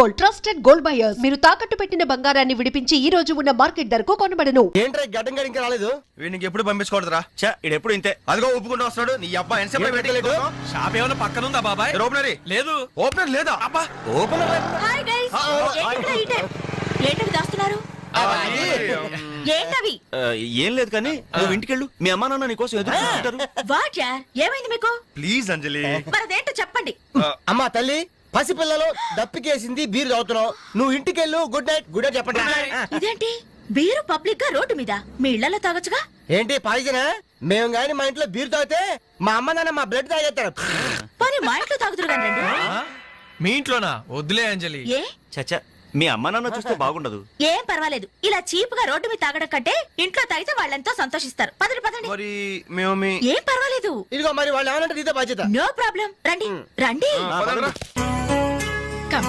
Gold, trusted gold buyers. మీరు తాకట్టు పెట్టిన బంగారాన్ని విడిపించి ఈ రోజు ఉన్న మార్కెట్ ధరకు కొనబడను. ఏంట్రా గడ్డం గడి ఇంకా రాలేదు? వీడికి ఎప్పుడు పంపించకూడదురా. ఎప్పుడు ఇంతే. అదిగో ఒప్పుకుంటూ వస్తాడు. నీ అబ్బా ఎన్సేపు వెయిటింగ్. షాప్ ఏమైనా పక్కన ఉందా బాబాయ్? ఓపెనరీ లేదు. ఓపెనర్ లేదా? అబ్బా ఓపెనర్ హాయ్ గైస్. ఏంటవి దాస్తున్నారు? ఏంటవి? ఏం లేదు కానీ నువ్వు ఇంటికెళ్ళు. మీ అమ్మా నాన్న నీకోసం ఎదురు చూస్తుంటారు. వాట్ యార్, ఏమైంది మీకు? ప్లీజ్ అంజలి. మరదేంటో చెప్పండి. అమ్మా తల్లి, పసిపిల్లలు దప్పికేసింది, బీరు తాగుతున్నావు. నువ్వు ఇంటికెళ్ళు. Good night. గుడ్ నైట్ చెప్పండి. ఇదేంటి బీరు పబ్లిక్ గా రోడ్డు మీద? మీ ఇళ్లలో తాగొచ్చుగా. ఏంటి పాయిజనా? మేము గాని మా ఇంట్లో బీరు తాగితే మా అమ్మ నాన్న మా బ్లడ్ తాగేస్తారు. మరి మా ఇంట్లో తాగుతురు కానీ. మీ ఇంట్లోనా? వద్దులే అంజలి. ఏ చచ్చా, మీ అమ్మ నాన్న చూస్తే బాగుండదు. ఏం పర్వాలేదు. ఇలా చీప్ గా రోడ్డు మీద తాగడం కంటే ఇంట్లో తాగితే వాళ్ళెంతో సంతోషిస్తారు. పదండి పదండి. మరి మేము మీ ఏం పర్వాలేదు. ఇదిగో మరి వాళ్ళు ఏమన్నా ఇదే బాధ్యత. No problem. రండి రండి. కమ్.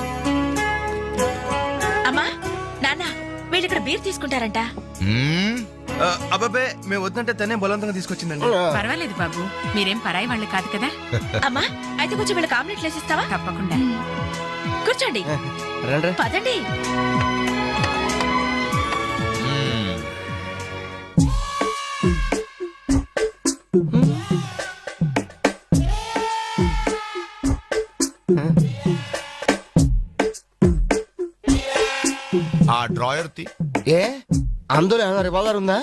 అమ్మా నాన్న, వీళ్ళు ఇక్కడ బీర్ తీసుకుంటారంట. అబ్బాబే మేము వద్దంటే తనే బలవంతంగా తీసుకొచ్చిందండి. పర్వాలేదు బాబు, మీరేం పరాయి వాళ్ళు కాదు కదా. అమ్మా అయితే కొంచెం వీళ్ళకి ఆమ్లెట్లు వేసిస్తావా? తప్పకుండా. కూర్చోండి. రండి. పదండి. ఆ డ్రాయర్ తి ఏ అందులో ఏమైనా రివాల్వర్ ఉందా?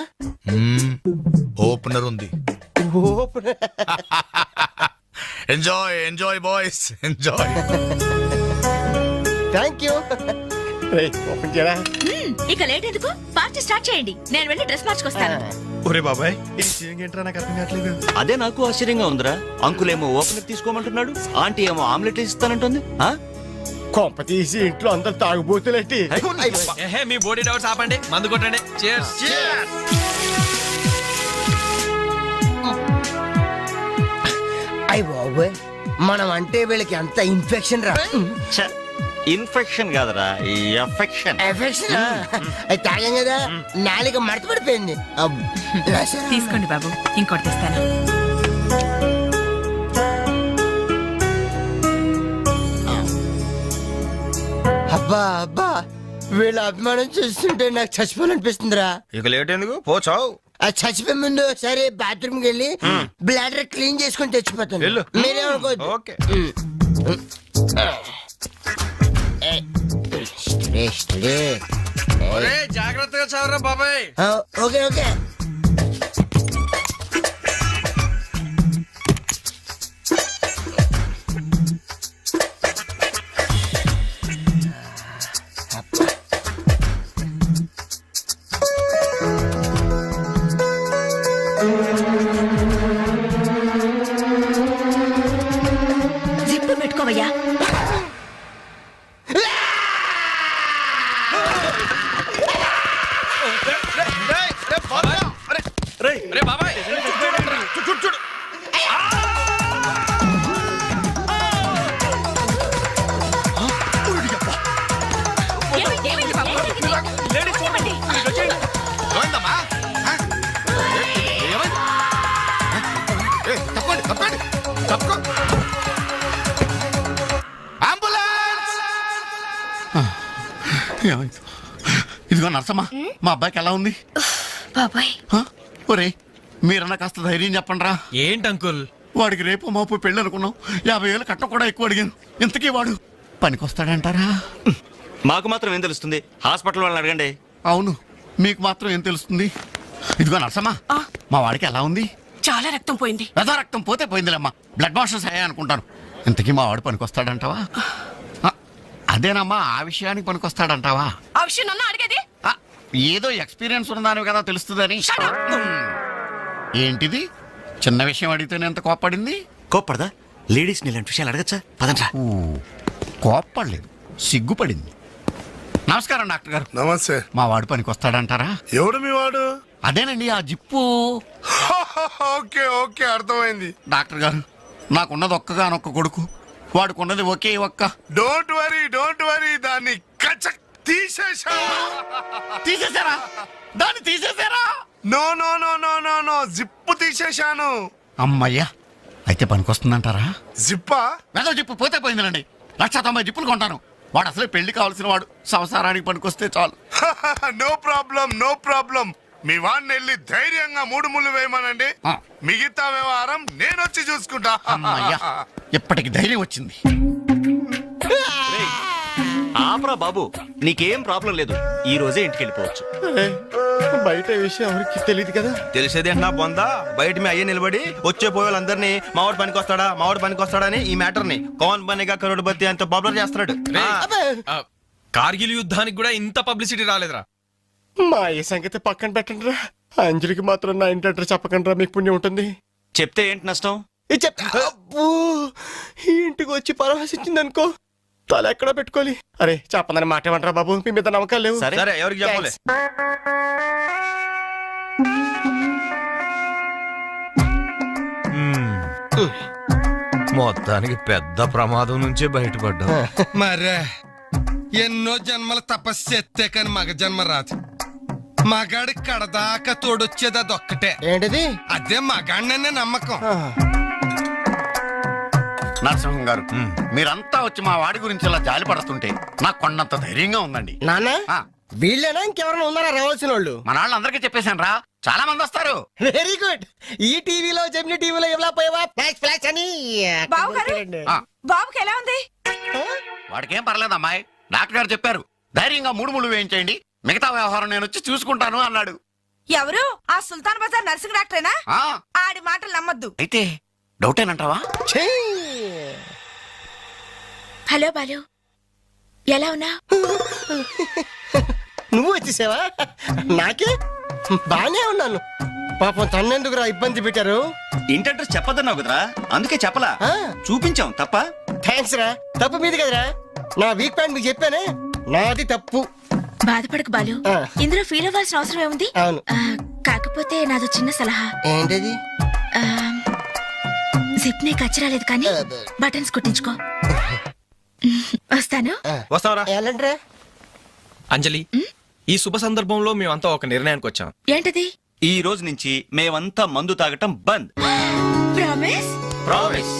ఓపెనర్ ఉంది. Enjoy enjoy boys enjoy. Thank you. Open చేయరా. ఇక లేట్ ఎందుకు, పార్టీ స్టార్ట్ చేయండి. నేను వెళ్ళి డ్రెస్ మార్చుకొస్తాను. ఒరే బాబాయ్, ఈ సీన్ ఏంట్రా నాకు అర్థం కావట్లేదు. అదే నాకు ఆశ్చర్యంగా ఉందిరా. అంకుల్ ఏమో ఓపెనర్ తీసుకోమంటున్నాడు, ఆంటీ ఏమో ఆమ్లెట్ ఇస్తానంటుంది. కొంప తీసి ఇంట్లో అందరు తాగుబోతులేంటి? ఏహే, మీ బాడీ డౌట్స్ ఆపండి, మందు కొట్టండి. Cheers. అయ్య బాబోయ్, మనం అంటే వీళ్ళకి ఎంత ఇన్ఫెక్షన్ రా. ఇన్ఫెక్షన్ కాదురా, ఎఫెక్షన్. ఎఫెక్షన్ అది తాగాం కదా, నాలుక మడత పడిపోయింది. తీసుకోండి బాబు, ఇంకోటి తెస్తాను. అబ్బా అబ్బా, వీళ్ళ అభిమానం చూస్తుంటే నాకు చచ్చిపోవాలనిపిస్తుందిరా. ఇక లేట్ ఎందుకు, పోచావు. ఆ చచ్చిపోయే ముందు సరే బాత్రూమ్ కి వెళ్ళి బ్లాడర్ క్లీన్ చేసుకొని తెచ్చిపోతాను. వెళ్ళు. మీరేమనుకోవద్దు. ఓకే. ఒరే, జాగ్రత్తగా చదవరా బాబాయ్. Okay okay. జిప్పు పెట్టుకోవయ్యా. రే బాబాయ్, చూడు. ఏమైంది బాబు? లేడీస్ ఏమైంది? ఏమైందమ్మా? ఏమైంది? తప్పండి తప్పండి తప్పుకో. అంబులెన్స్! ఇదిగో నర్సమ్మా, మా అబ్బాయికి ఎలా ఉంది? బాబాయ్ ఒరే, మీరన్నా కాస్త ధైర్యం చెప్పండి రా. ఏంటి అంకుల్? వాడికి రేపు మాపు పెళ్ళి అనుకున్నాం. 50,000 కట్నం కూడా ఎక్కువ అడిగాను. ఇంతకీ వాడు పనికొస్తాడంటారా? మాకు మాత్రం ఏం తెలుస్తుంది, హాస్పిటల్ వాళ్ళని అడగండి. అవును, మీకు మాత్రం ఏం తెలుస్తుంది? ఇదిగో నర్సమ్మా, మా వాడికి ఎలా ఉంది? చాలా రక్తం పోయింది. రథ రక్తం పోతే పోయిందిలేమ్మా, బ్లడ్ వాషెస్ అయ్యా అనుకుంటాను. ఇంతకీ మా వాడు పనికొస్తాడంటావా? అదేనమ్మా, ఆ విషయానికి పనికొస్తాడంటావా? ఆ విషయం నన్ను అడిగేది? ఏదో ఎక్స్పీరియన్స్ ఉన్నదాని కదా తెలుస్తుందని. ఏంటిది, చిన్న విషయం అడిగితేనే ఎంత కోప్పడింది? కోప్పడదా? లేడీస్ ఇలాంటి విషయాలు అడగచ్చా? పదండ్రా. కోప్పడలేదు, సిగ్గుపడింది. నమస్కారం డాక్టర్ గారు. నమస్తే. మా వాడు పనికి వస్తాడంటారా? ఎవడు మీ వాడు? అదేనండి, ఆ జిప్పు. ఓకే ఓకే, అర్థమైంది. డాక్టర్ గారు, నాకున్నది ఒక్కగానొక్క కొడుకు, వాడుకున్నది ఒకే ఒక్క. డోంట్ వరీ, దాన్ని కచక్ తీసేశా. తీసేశారా? దాన్ని తీసేశారా? No no no no no no, zip తీసేశాను. అమ్మయ్యా, అయితే పనికొస్తుందంటారా? జిప్పా? వెదవ జిప్పు పోతే పోయిందిలండి. 190 జిప్పులు కొంటాను. వాడు అసలే పెళ్లి కావాల్సిన వాడు, సంసారానికి పనికొస్తే చాలు. No problem no problem. మీ వాడిని వెళ్ళి ధైర్యంగా 3 ముళ్ళు వేయమనండి. ఆ. మిగతా వ్యవహారం నేను వచ్చి చూసుకుంటా. అమ్మయ్యా, ఇప్పటికి ధైర్యం వచ్చింది. ఆపరా బాబు, నీకేం ప్రాబ్లం లేదు. ఈ రోజే ఇంటికి వెళ్ళిపోవచ్చు. బయట విషయం ఎవరికి తెలియదు కదా. తెలిసేది నా బొందా, బయట మీ అయ్యే నిలబడి వచ్చే పోయే వాళ్ళందరినీ మావాడు పనికి వస్తాడా అని ఈ మ్యాటర్ ని కౌన్ బనేగా కరోడ్పతి అంత పాపులర్ చేస్తున్నాడు. కార్గిల్ యుద్ధానికి కూడా ఇంత పబ్లిసిటీ రాలేదురా. మా ఈ సంగతి పక్కన పెట్టండి రా. అంజలికి మాత్రం నా ఇంటి అడ్రస్ చెప్పకండి రా, మీకు పుణ్యం ఉంటుంది. చెప్తే ఏంటి నష్టం? ఇది చెప్తా. అబ్బో, ఈ ఇంటికి వచ్చి పరామర్శించింది అనుకో, తల ఎక్కడ పెట్టుకోవాలి. అరే చెప్పందని మాట ఏమంటారా బాబు, మీ మీద నమ్మకాలు లేవు. సరే ఎవరికి చెప్పలే. మొత్తానికి పెద్ద ప్రమాదం నుంచే బయటపడ్డా. మరే ఎన్నో జన్మల తపస్సు ఎత్తే కాని మగ జన్మ రాదు. మగాడి కడదాకా తోడొచ్చేది అదొక్కటే. ఏంటిది? అదే మగాడిననే నమ్మకం. నరసింహం గారు, మీరంతా వచ్చి మా వాడి గురించి ఇలా జాలి పడుతుంటే నాకు కొండంత ధైర్యంగా ఉందండి. నాన్న, ఆ, వీళ్ళేనా ఇంకెవరైనా ఉన్నారా రావాల్సిన వాళ్ళు? మన వాళ్ళందరికీ చెప్పేశాను రా, చాలా మంది వస్తారు. Very good. ఈ టీవీలో జెమిని టీవీలో ఎవలా పోయావా ఫ్లాష్ ఫ్లాష్ అని. బావగారు? ఆ, బాబుకి ఎలా ఉంది? వాడికేం పర్లేదు అమ్మాయి, డాక్టర్ గారు చెప్పారు ధైర్యంగా 3 ముళ్ళు వేయించేయండి, మిగతా వ్యవహారం నేను వచ్చి చూసుకుంటాను అన్నాడు. ఎవరు? ఆ సుల్తాన్ బజార్ నర్సింగ్ డాక్టరేనా? ఆ, ఆడి మాటలు నమ్మద్దు. అయితే డౌటేనంటావా? ఛీ! హలో బాలు, ఎలా ఉన్నా? నువ్వు వచ్చేసావా? నాకే బానే ఉన్నాను. పాపం తన్నెందుకురా ఇబ్బంది పెట్టారు? ఇంటి అడ్రస్ చెప్పదన్నావు కదరా, అందుకే చెప్పలా. ఆ. చూపించాం తప్ప. థ్యాంక్స్ రా. తప్పు మీది కదరా. నా వీక్ పాయింట్ మీకు చెప్పానే, నాది తప్పు. బాధపడకు బాలు, ఆ. ఇందులో ఫీల్ అవ్వాల్సిన అవసరం ఏముంది? అవును. కాకపోతే నాదో చిన్న సలహా. ఏంటది? జిప్ నే కచ్చరాలేదు కానీ బటన్స్ కుట్టించుకో. వస్తాను. వస్తావరా? ఎలాంటిరా? అంజలి, ఈ శుభ సందర్భంలో మేమంతా ఒక నిర్ణయానికి వచ్చాం. ఏంటది? ఈ రోజు నుంచి మేమంతా మందు తాగటం బంద్. ప్రామిస్? ప్రామిస్.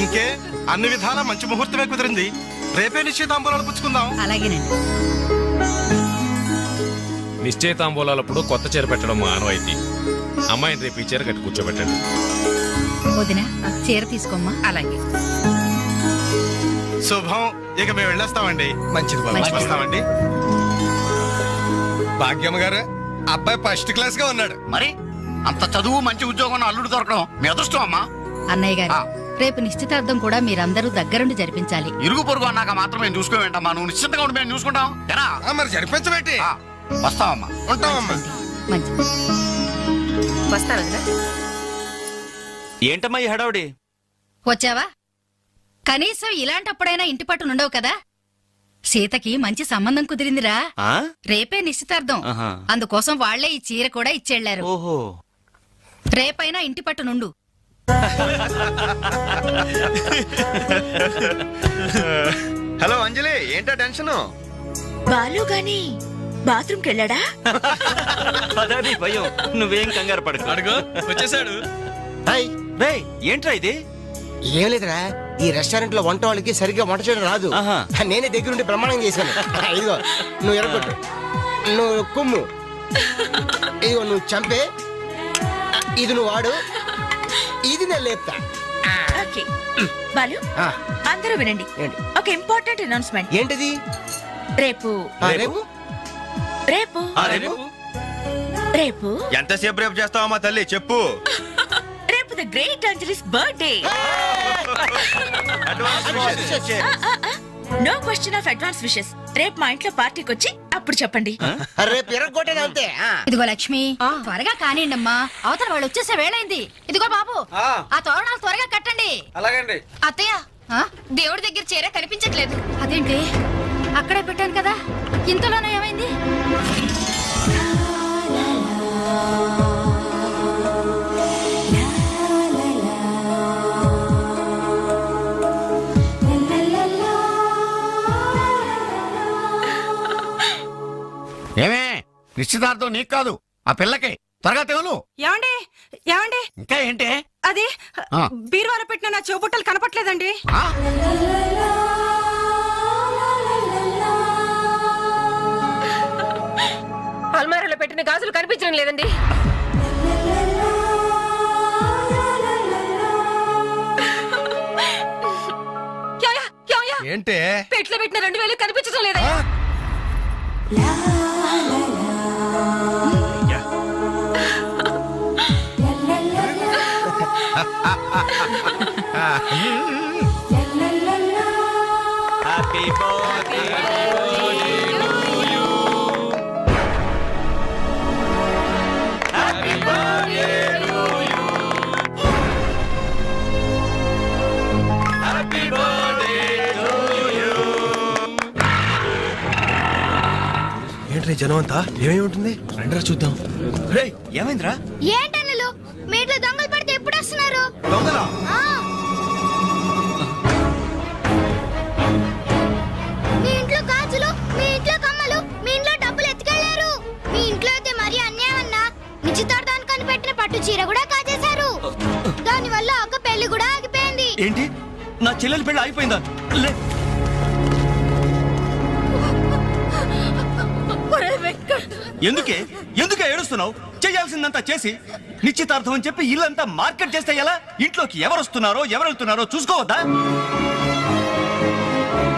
ఇంకే అన్ని విధాలా మంచి ముహూర్తమే కుదిరింది. రేపే నిశ్చితాంబూలాలు పుచ్చుకుందాం. అలాగేనండి. నిశ్చయితాంబూలాలప్పుడు కొత్త చీర పెట్టడం మా ఆనవాయితీ. అమ్మాయిని రేపు ఈ చీర కట్టి కూర్చోబెట్టండి. వదిన, చీర తీసుకోమ్మా. అలాగే. శుభం. ఇక మేము వెళ్ళేస్తామండి. మంచిది బాబు. వస్తామండి. భాగ్యమ్మ గారు, అబ్బాయి ఫస్ట్ క్లాస్ గా ఉన్నాడు. మరి అంత చదువు మంచి ఉద్యోగం ఉన్న అల్లుడు దొరకడం మీ అదృష్టం అమ్మా. అన్నయ్య గారు, ఆ. రేపు నిశ్చితార్థం కూడా మీరందరూ దగ్గరుండి జరిపించాలి. ఇరుగు పొరుగు అన్నాక మాత్రం మేము చూసుకోవేంటమ్మా, నువ్వు నిశ్చింతగా ఉండి మేము చూసుకుంటాం. ఎరా? మరి జరిపించబెట్టి ఆ, వస్తామమ్మా. ఉంటామమ్మా. మంచిది. వస్తాను. ఏంటమ్మా ఈ హడావుడి? వచ్చావా? కనీసం ఇలాంటప్పుడైనా ఇంటి పట్టు నుండవు కదా. సీతకి మంచి సంబంధం కుదిరిందిరా. ఆ? రేపే నిశ్చితార్థం. ఆహా. అందుకోసం వాళ్లే ఈ చీర కూడా ఇచ్చెళ్లారు. ఓహో. రేపైనా ఇంటి పట్టు నుండు. హలో అంజలి, ఏంటా టెన్షన్? బాలు గాని బాత్రూమ్కి వెళ్ళాడా? అదే భయం. నువ్వేం కంగారు పడకు. అడుగు, వచ్చేసాడు. హాయ్. రేయ్, ఏంట్రా ఇది? ఏం లేదురా, ఈ రెస్టారెంట్ లో వంట వాళ్ళకి సరిగ్గా వంట చేయడం రాదు. ఆహా. నేనే దగ్గరుండి ప్రమాణం చేశాను. ఇదిగో నువ్వు ఎరగొట్టు, నువ్వు కుమ్ము, ఇదిగో నువ్వు చంపే, ఇది నువ్వు వాడు, ఇది నేను లేపుతా. ఓకే బాలు, ఆ, అందరూ వినండి. ఏంటి? ఒక ఇంపార్టెంట్ అనౌన్స్మెంట్. ఏంటిది? రేపు రేపు? రేపు రేపు రేపు ఎంతసేపు రేపు చేస్తావా మా తల్లి చెప్పు. రేపు the great Anjali's birthday. No question of advance wishes. రేపు మా ఇంట్లో పార్టీకి వచ్చి అప్పుడు చెప్పండి. రేపు ఎరగొట్టేది అంతే. ఇదిగో లక్ష్మి, త్వరగా కానివ్వండమ్మా, అవతల వాళ్ళు వచ్చేసే వేళైంది. ఇదిగో బాబు, ఆ తోరణాలు త్వరగా కట్టండి. అలాగండి. అత్తయ్య, దేవుడి దగ్గర చీర కనిపించట్లేదు. అదేంటి? అక్కడే పెట్టాను కదా, ఇంతలోనే ఏమైంది? ఏమే, నిశ్చితార్థం నీకు కాదు, ఆ పిల్లకి. త్వరగా తెలు. ఏమండి ఏమండి, ఇంకా ఏంటి? అది ఆ. బీరువాలో పెట్టిన నా చెవుబుట్టలు కనపట్లేదండి. ఆ? గాజులు కనిపించడం లేదండి. ఏంటే పెట్లో పెట్టిన 2000 కనిపించడం లేదా? హ్యాపీ బర్త్డే ఏంట్రీ జనం అంతా ఏమేమి ఉంటుంది రండిరా చూద్దాం. రేయ్ ఏమైందిరా? ఏంటన్నలు మీ ఇంట్లో దొంగలు పడితే ఎప్పుడు వస్తున్నారు? దొంగలా? మీ ఇంట్లో గాజులు, మీ ఇంట్లో కమ్మలు, మీ ఇంట్లో డబ్బులు ఎత్తుకెళ్లారు. మీ ఇంట్లో అయితే మరీ అన్యాయం అన్నా. నిశ్చితార్థానికి కనిపెట్టిన పట్టు చీర కూడా కాజేశారు. దాని వల్ల ఒక పెళ్లి కూడా ఆగిపోయింది. ఏంటి నా చెల్లెలి పెళ్లి ఆగిపోయిందా? లే ఎందుకే ఏడుస్తున్నావు? చేయాల్సిందంతా చేసి నిశ్చితార్థం అని చెప్పి ఇల్లంతా మార్కెట్ చేస్తే ఎలా? ఇంట్లోకి ఎవరు వస్తున్నారో ఎవరు వెళ్తున్నారో చూసుకోవద్దా?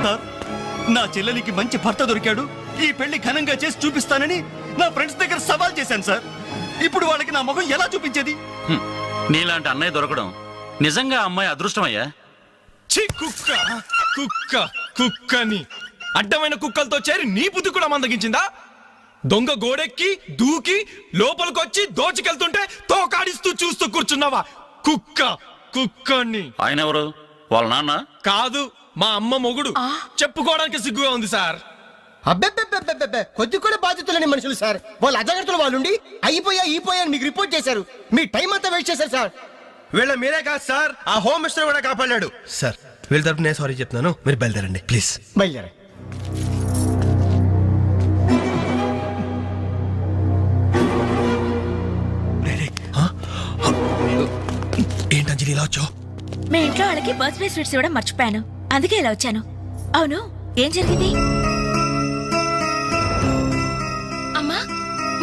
సార్, నా చెల్లెలికి మంచి భర్త దొరికాడు, ఈ పెళ్లి ఘనంగా చేసి చూపిస్తానని నా ఫ్రెండ్స్ దగ్గర సవాల్ చేశాను సార్. ఇప్పుడు వాళ్ళకి నా ముఖం ఎలా చూపించేది? నీలాంటి అన్నయ్య దొరకడం నిజంగా అమ్మాయి అదృష్టమయ్యా. ఛీ, కుక్క కుక్క కుక్కని అడ్డమైన కుక్కలతో చేరి నీ బుద్ధి కూడా మందగించిందా? దొంగ గోడెక్కి దూకి లోపలికొచ్చి దోచుకెళ్తుంటే తోకాడిస్తూ చూస్తూ కూర్చున్నావా? కుక్క కుక్కని. ఆయన ఎవరు? వాళ్ళ నాన్న కాదు, మా అమ్మ మొగుడు. చెప్పుకోవడానికి సిగ్గుగా ఉంది సార్. అబ్బెబ్బెబ్బెబ్బెబ్బె కొద్ది కూడా బాధ్యత లేని మనుషులు సార్. వాళ్ళు అజాగ్రత్తలు వాళ్ళుండి అయిపోయా అని మీకు రిపోర్ట్ చేశారు. మీ టైం అంతా వేస్ట్ చేశారు సార్. వీళ్ళ మీరే కాదు సార్, ఆ హోమ్ మినిస్టర్ కూడా కాపాడాడు సార్. వీళ్ళ తరపు నేను సారీ చెప్తున్నాను, మీరు బయలుదేరండి ప్లీజ్. బయలుదేరా. ఏంటి అంజలి ఇలా వచ్చావు? మీ ఇంట్లో వాళ్ళకి బర్త్డే స్వీట్స్ ఇవ్వడం మర్చిపోయాను, అందుకే ఇలా వచ్చాను. అవును, ఏం జరిగింది? అమ్మా,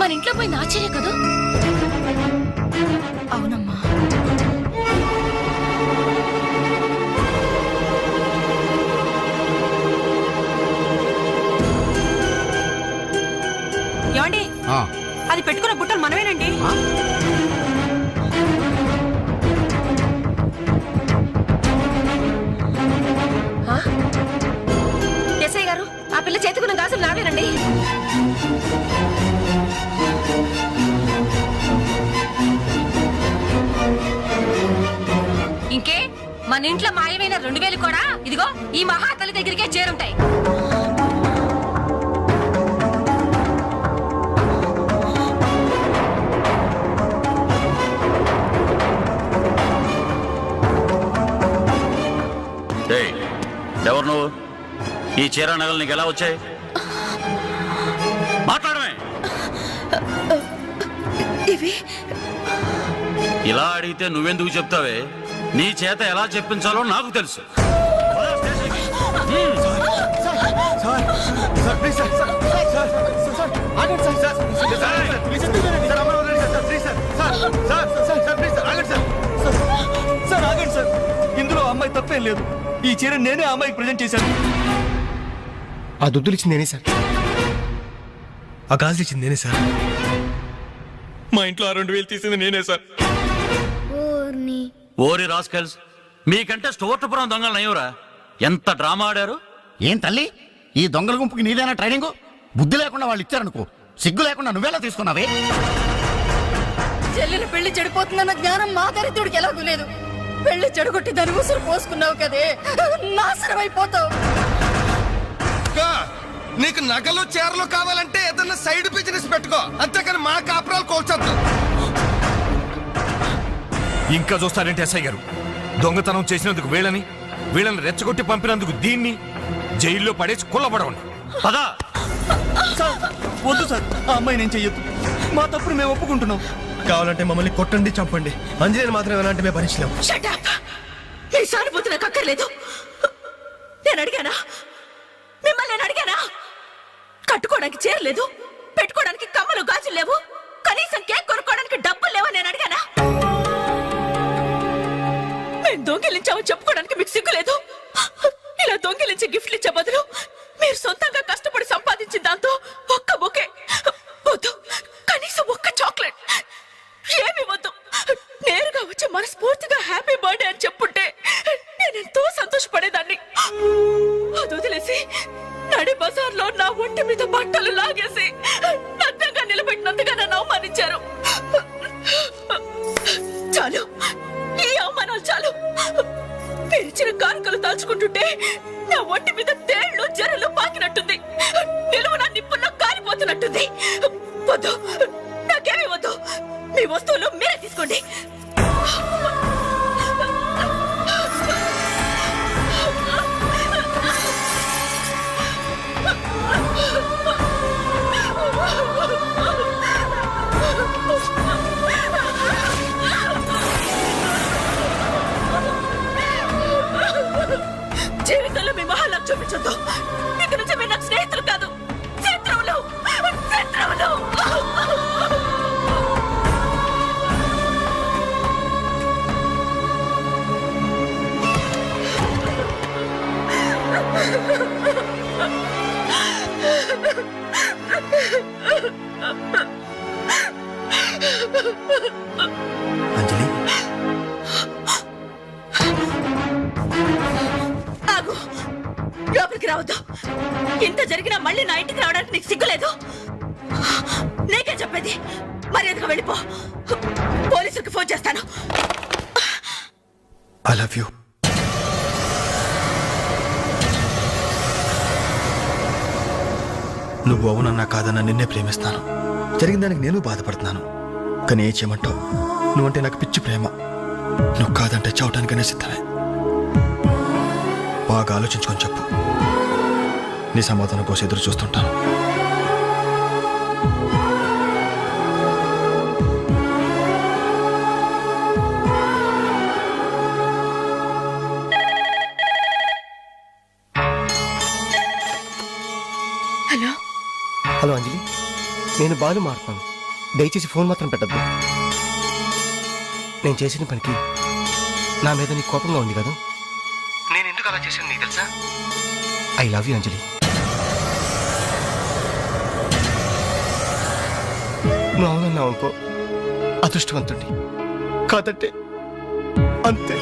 మన ఇంట్లో పోయింది ఆశ్చర్య కదూ? అవునమ్మా. ఏమండి, అది పెట్టుకున్న బుట్టలు మనమేనండి. ఎస్ఐ గారు, ఆ పిల్ల చేతుకున్న గాజులు నావేనండి. ఇంకే మన ఇంట్లో మాయమైన 2000 కూడా ఇదిగో ఈ మహాతల్లి దగ్గరికే చేరుంటాయి. ఎవరు నువ్వు? ఈ చీర నగలు నీకు ఎలా వచ్చాయి? మాట్లాడమే. ఇలా అడిగితే నువ్వెందుకు చెప్తావే? నీ చేత ఎలా చెప్పించాలో నాకు తెలుసు. ఇందులో అమ్మాయి తప్పేం లేదు. ఈ చీర నేనే అమ్మాయికి ప్రజెంట్ చేశాను. ఆ దుద్దులు ఇచ్చింది నేనే సార్, ఆ గాజులు ఇచ్చింది నేనే సార్, మా ఇంట్లో ఆ 2000 తీసింది నేనే సార్. ఓరి రాస్కల్స్, మీకంటే స్టోర్టపురం దొంగలు నయ్యూరా. ఎంత డ్రామా ఆడారు. ఏం తల్లి, ఈ దొంగల గుంపుకి నీదేనా ట్రైనింగ్? బుద్ధి లేకుండా వాళ్ళు ఇచ్చారనుకో, సిగ్గు లేకుండా నువ్వెలా తీసుకున్నావే? చెల్లెలు పెళ్లి చెడిపోతుందన్న జ్ఞానం మా దరిద్రుడికి ఎలాగూ లేదు. పెళ్లి చెడగొట్టి దాని ఉసురు పోసుకున్నావు కదే, నాశనం అయిపోతావు. నీకు నగలు చీరలు కావాలంటే ఏదన్నా సైడ్ బిజినెస్ పెట్టుకో, అంతేకాని మా కాపురాలు కోల్చొద్దు. ఇంకా చూస్తారంటే ఎస్ఐ గారు, దొంగతనం చేసినందుకు వీళ్ళని రెచ్చగొట్టి పంపినందుకు దీన్ని జైల్లో పడేసి కుల్లబడవండి. పదా సార్, వద్దు సార్, ఆ అమ్మాయి నేను చెయ్యొద్దు. మా తప్పుడు మేము ఒప్పుకుంటున్నాం. కావాలంటే మమ్మల్ని కొట్టండి, చంపండి, అంజలిని మాత్రం ఎలాంటి మేము భరించలేం. మీ సానుభూతి నాకు అక్కర్లేదు. నేను అడిగానా? మిమ్మల్ని నేను అడిగానా? కట్టుకోవడానికి చీర లేదు, పెట్టుకోవడానికి కమ్మలు గాజులు లేవు. కనీసం కేక్ కొనుక్కోవడానికి డబ్బులు లేవని నేను అడిగానా? మేము దొంగిలించామని చెప్పుకోవడానికి మీకు సిగ్గులేదు? ఇలా దొంగిలించి గిఫ్ట్లు ఇచ్చే బదులు మీరు సొంతంగా కష్టపడి సంపాదించిన దాంతో ఒక్క బొకే వద్దు, కనీసం ఒక్క చాక్లెట్ ఏమి వద్దు, నేరుగా వచ్చి మనస్ఫూర్తిగా హ్యాపీ బర్త్డే అని చెప్పుంటే నేను ఎంతో సంతోషపడేదాన్ని. అది వదిలేసి నడి బజార్లో నా ఒంటి మీద బట్టలు లాగేసి నగ్నంగా నిలబెట్టినందుగా నన్ను అవమానించారు. చాలు, ఈ అవమానాలు చాలు. తెరిచిన కానుకలు దాచుకుంటుంటే నా ఒంటి మీద తేళ్లు జరలు పాకినట్టుంది, నిలువ నా నిప్పుల్లో కాలిపోతున్నట్టుంది. వద్దు, నాకేమీ వద్దు, మీ వస్తువులు మీరే తీసుకోండి. జీవితంలో మీ మొహాలకు చూపించొద్దు. ఇక నుంచి మీరు నాకు స్నేహితులు కాదు, శత్రువులు. శత్రువులు. అంజలి, ఆగు, లోపలికి రావద్దు. ఇంత జరిగినా మళ్ళీ నా ఇంటికి రావడానికి నీకు సిగ్గులేదు? నీకే చెప్పేది, మర్యాదగా వెళ్ళిపో. పోలీసులకు ఫోన్ చేస్తాను. I love you. నువ్వు అవునన్నా కాదన్నా నిన్నే ప్రేమిస్తాను. జరిగిన దానికి నేను బాధపడుతున్నాను, కానీ ఏం చేయమంటావు? నువ్వంటే నాకు పిచ్చి ప్రేమ. నువ్వు కాదంటే చావటానికనే సిద్ధమే. బాగా ఆలోచించుకొని చెప్పు. నీ సమాధానం కోసం ఎదురు చూస్తుంటాను. హలో హలో అంజలి, నేను బాలు మారుతున్నాను. దయచేసి ఫోన్ మాత్రం పెట్టద్దు. నేను చేసిన పనికి నా మీద నీకు కోపంగా ఉంది కదా? నేను ఎందుకు అలా చేశాను నీకు తెలుసా? ఐ లవ్ యూ అంజలి. నువ్వు అవునన్నావు అనుకో, అదృష్టవంతుడి. కాదంటే అంతే.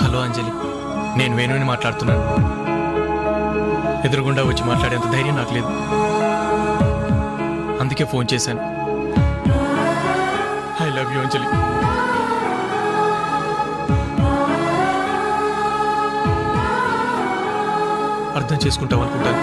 హలో అంజలి, నేను వేణుని మాట్లాడుతున్నాను. ఎదురుగుండా వచ్చి మాట్లాడేంత ధైర్యం నాకు లేదు, అందుకే ఫోన్ చేశాను. ఐ లవ్ యూ అంజలి. అర్థం చేసుకుంటావు అనుకుంటాను.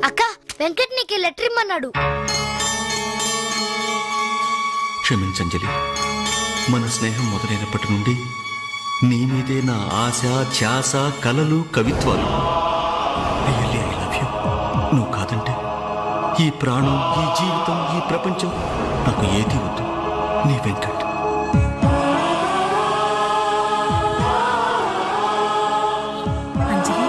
అక్క, వెంకట్ నీకు లెటర్ ఇమ్మన్నాడు. క్షమించంజలి, మన స్నేహం మొదలైనప్పటి నుండి నీ మీదే నా ఆశ, ధ్యాస, కలలు, కవిత్వాలు. Really I love you. నువ్వు కాదంటే ఈ ప్రాణం, ఈ జీవితం, ఈ ప్రపంచం నాకు ఏది వద్దు. నీ వెంకట్. అంజలి,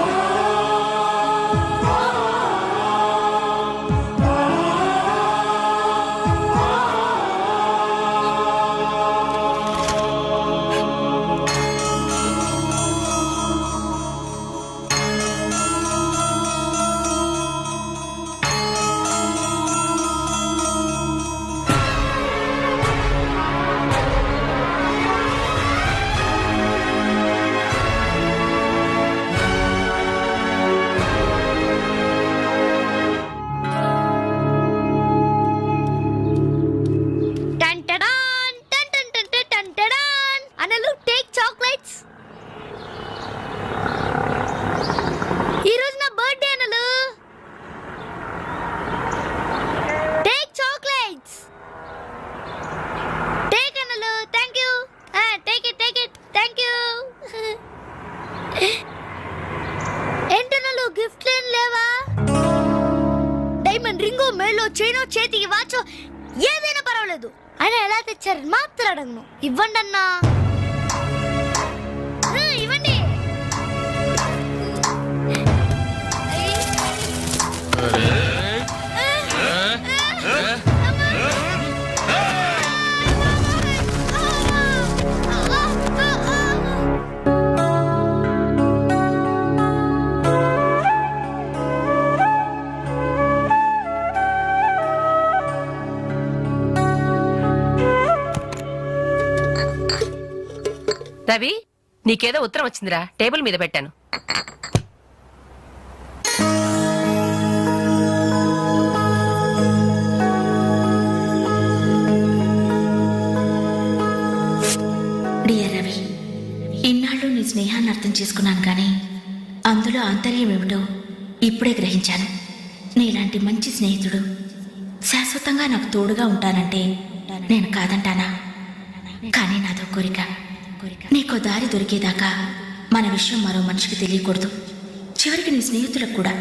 తీసుకోలేదు. ఆయన ఎలా తెచ్చారని మాత్రం అడగను. ఇవ్వండి అన్నా. ఇవ్వండి. రవి, నీకేదో ఉత్తరం వచ్చిందిరా, టేబుల్ మీద పెట్టాను. డియర్ రవి, ఇన్నాళ్ళు నీ స్నేహాన్ని అర్థం చేసుకున్నాను కానీ అందులో ఆంతర్యం ఏమిటో ఇప్పుడే గ్రహించాను. నీలాంటి మంచి స్నేహితుడు శాశ్వతంగా నాకు తోడుగా ఉంటానంటే నేను కాదంటానా? కానీ నాదో కోరిక, నీకో దారి దొరికేదాకా మన విషయం మరో మనిషికి తెలియకూడదు. చివరికి నీ స్నేహితులకు కూడా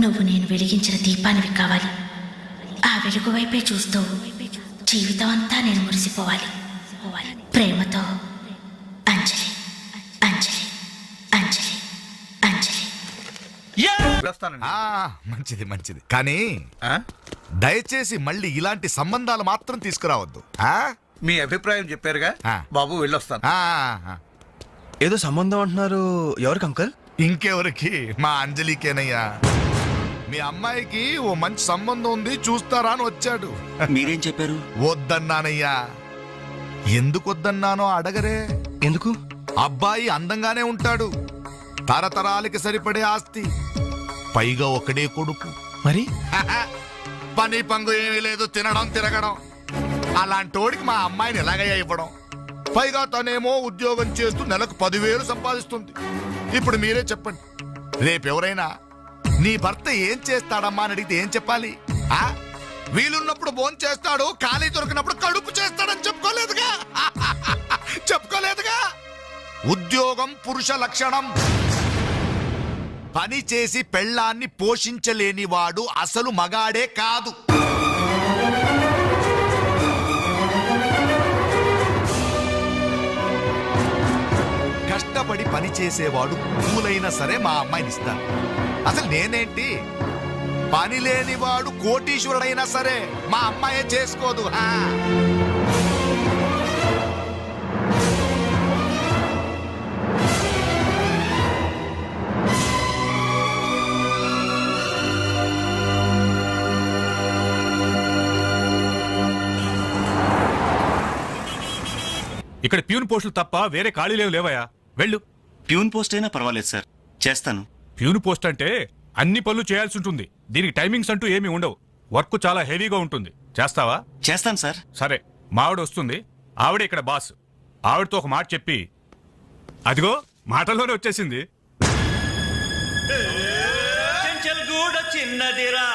నువ్వు నేను వెలిగించిన దీపానివి కావాలి. ఆ వెలుగు వైపే చూస్తూ జీవితం అంతా నేను మురిసిపోవాలి. ప్రేమతో అంజలి, అంజలి, అంజలి, అంజలి. మంచిది మంచిది, కానీ దయచేసి మళ్ళీ ఇలాంటి సంబంధాలు మాత్రం తీసుకురావద్దు. మీ అభిప్రాయం చెప్పారుగా బాబు, వెళ్ళొస్తాను. ఏదో సంబంధం అంటున్నారు, ఎవరికి అంకల్? ఇంకెవరికి? మా అంజలికేనయ్యా. మీ అమ్మాయికి ఓ మంచి సంబంధం ఉంది, చూస్తారా అని వచ్చాడు. మీరేం చెప్పారు? వద్దన్నానయ్యా. ఎందుకు వద్దన్నానో అడగరే. ఎందుకు? అబ్బాయి అందంగానే ఉంటాడు, తరతరాలకి సరిపడే ఆస్తి, పైగా ఒకడే కొడుకు. మరి పని పంగు ఏమీ లేదు, తినడం తిరగడం. అలాంటోడికి మా అమ్మాయిని ఎలాగయ్యా ఇవ్వడం? పైగా తనేమో ఉద్యోగం చేస్తూ నెలకు 10,000 సంపాదిస్తుంది. ఇప్పుడు మీరే చెప్పండి, రేపెవరైనా నీ భర్త ఏం చేస్తాడమ్మా అని అడిగితే ఏం చెప్పాలి? వీలున్నప్పుడు భోజనం చేస్తాడు, ఖాళీ దొరికినప్పుడు కడుపు చేస్తాడని చెప్పుకోలేదుగా. చెప్పుకోలేదుగా. ఉద్యోగం పురుష లక్షణం. పని చేసి పెళ్ళాన్ని పోషించలేనివాడు అసలు మగాడే కాదు. కష్టపడి పని చేసేవాడు పూలైనా సరే మా అమ్మాయిని ఇస్తాను. అసలు నేనేంటి, పని లేనివాడు కోటీశ్వరుడైనా సరే మా అమ్మాయే చేసుకోదు. ఇక్కడ ప్యూన్ పోస్టులు తప్ప వేరే ఖాళీ లేవయా, వెళ్ళు. ప్యూన్ పోస్ట్ అయినా పర్వాలేదు సార్, చేస్తాను. ప్యూన్ పోస్ట్ అంటే అన్ని పనులు చేయాల్సి ఉంటుంది. దీనికి టైమింగ్స్ అంటూ ఏమీ ఉండవు. వర్క్ చాలా హెవీగా ఉంటుంది. చేస్తావా? చేస్తాను సార్. సరే, మా ఆవిడ వస్తుంది. ఆవిడే ఇక్కడ బాస్. ఆవిడతో ఒక మాట చెప్పి, అదిగో మాటల్లోనే వచ్చేసింది. చిన్నదిరా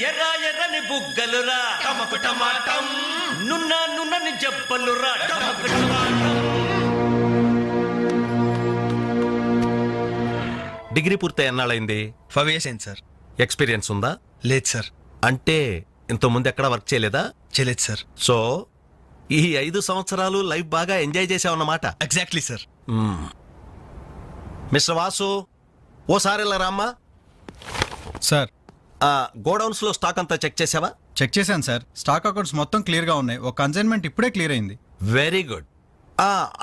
ఎర్ర ఎర్రని బుగ్గలురా, నున్న నున్నని జబ్బలురా. డిగ్రీ పూర్తి ఎన్నాళ్ళైంది? 5 years అయింది సార్. ఎక్స్పీరియన్స్ ఉందా? లేదు సార్. అంటే ఇంతకుముందు ఎక్కడ వర్క్ చేయలేదా? చేయలేదు సార్. సో ఈ 5 సంవత్సరాలు లైఫ్ బాగా ఎంజాయ్ చేసావన్నమాట. Exactly sir. మిస్టర్ వాసు, ఓసారి ఇలా రామ్మా. సార్, గోడౌన్స్ లో స్టాక్ అంతా చెక్ చేసావా? చెక్ చేశాను సార్. స్టాక్ అకౌంట్స్ మొత్తం క్లియర్ గా ఉన్నాయి. ఒక కన్సైన్మెంట్ ఇప్పుడే క్లియర్ అయింది. Very good.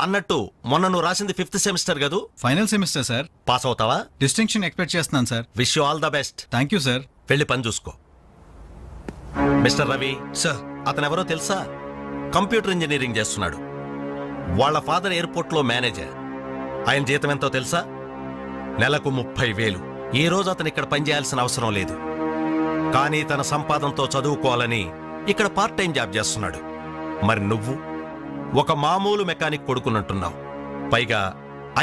అన్నట్టు మొన్న నువ్వు రాసింది 5th సెమిస్టర్ కదూ? Final semester sir. పాస్ అవుతావా? డిస్టింక్షన్ ఎక్స్పెక్ట్ చేస్తున్నాను sir. Wish you all the best. Thank you sir. వెళ్ళి పని చూసుకో. మిస్టర్ రవి సార్, అతను ఎవరో తెలుసా? కంప్యూటర్ ఇంజనీరింగ్ చేస్తున్నాడు. వాళ్ళ ఫాదర్ ఎయిర్పోర్ట్ లో మేనేజర్. ఆయన జీతం ఎంతో తెలుసా? నెలకు 30,000. ఈ రోజు అతను ఇక్కడ పనిచేయాల్సిన అవసరం లేదు, కానీ తన సంపాదనతో చదువుకోవాలని ఇక్కడ పార్ట్ టైం జాబ్ చేస్తున్నాడు. మరి నువ్వు ఒక మామూలు మెకానిక్ కొడుకున్నట్టున్నావు. పైగా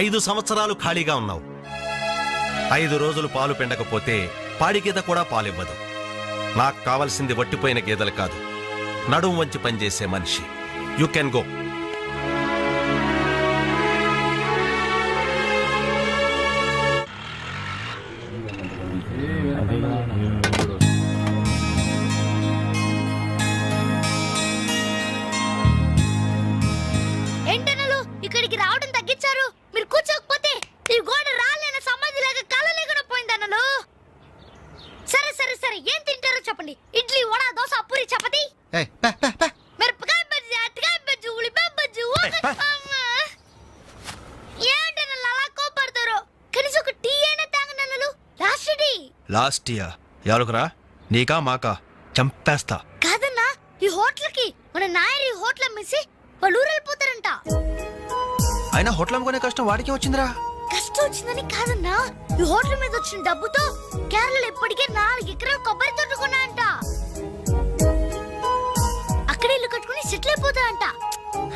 5 సంవత్సరాలు ఖాళీగా ఉన్నావు. 5 రోజులు పాలు పిండకపోతే పాడి గీత కూడా పాలివ్వదు. నాకు కావలసింది వట్టిపోయిన గేదెలు కాదు, నడుము వంచి పనిచేసే మనిషి. You can go. ఏయ్, పా, పా, పా. మిరపకాయ బజ్జీ, అరటికాయ బజ్జీ, ఉల్లిపాయ బజ్జీ, అమ్మా. ఏంటన్నా అలా కోపడతారు? కనీసం ఒక టీ అయినా తాగనన్నలు. Last tea. లాస్ట్ ఇయర్ ఎవరుకురా నీకా మాకా చంపేస్తా. కాదన్నా, ఈ హోటల్ కి మన నాయర్ ఈ హోటల్ అమ్మేసి వాళ్ళు ఊరు వెళ్ళిపోతారంట. అయినా హోటల్ అమ్ముకునే కష్టం వాడికి వచ్చిందిరా. కష్టం వచ్చిందని కాదన్నా, ఈ హోటల్ మీద వచ్చిన డబ్బుతో కేరళలో ఇప్పటికే 4 ఎకరాలు కొబ్బరి తోట కొన్నాయంట. అక్కడ ఇల్లు కట్టుకుని సెటిల్ అయిపోతాయంట.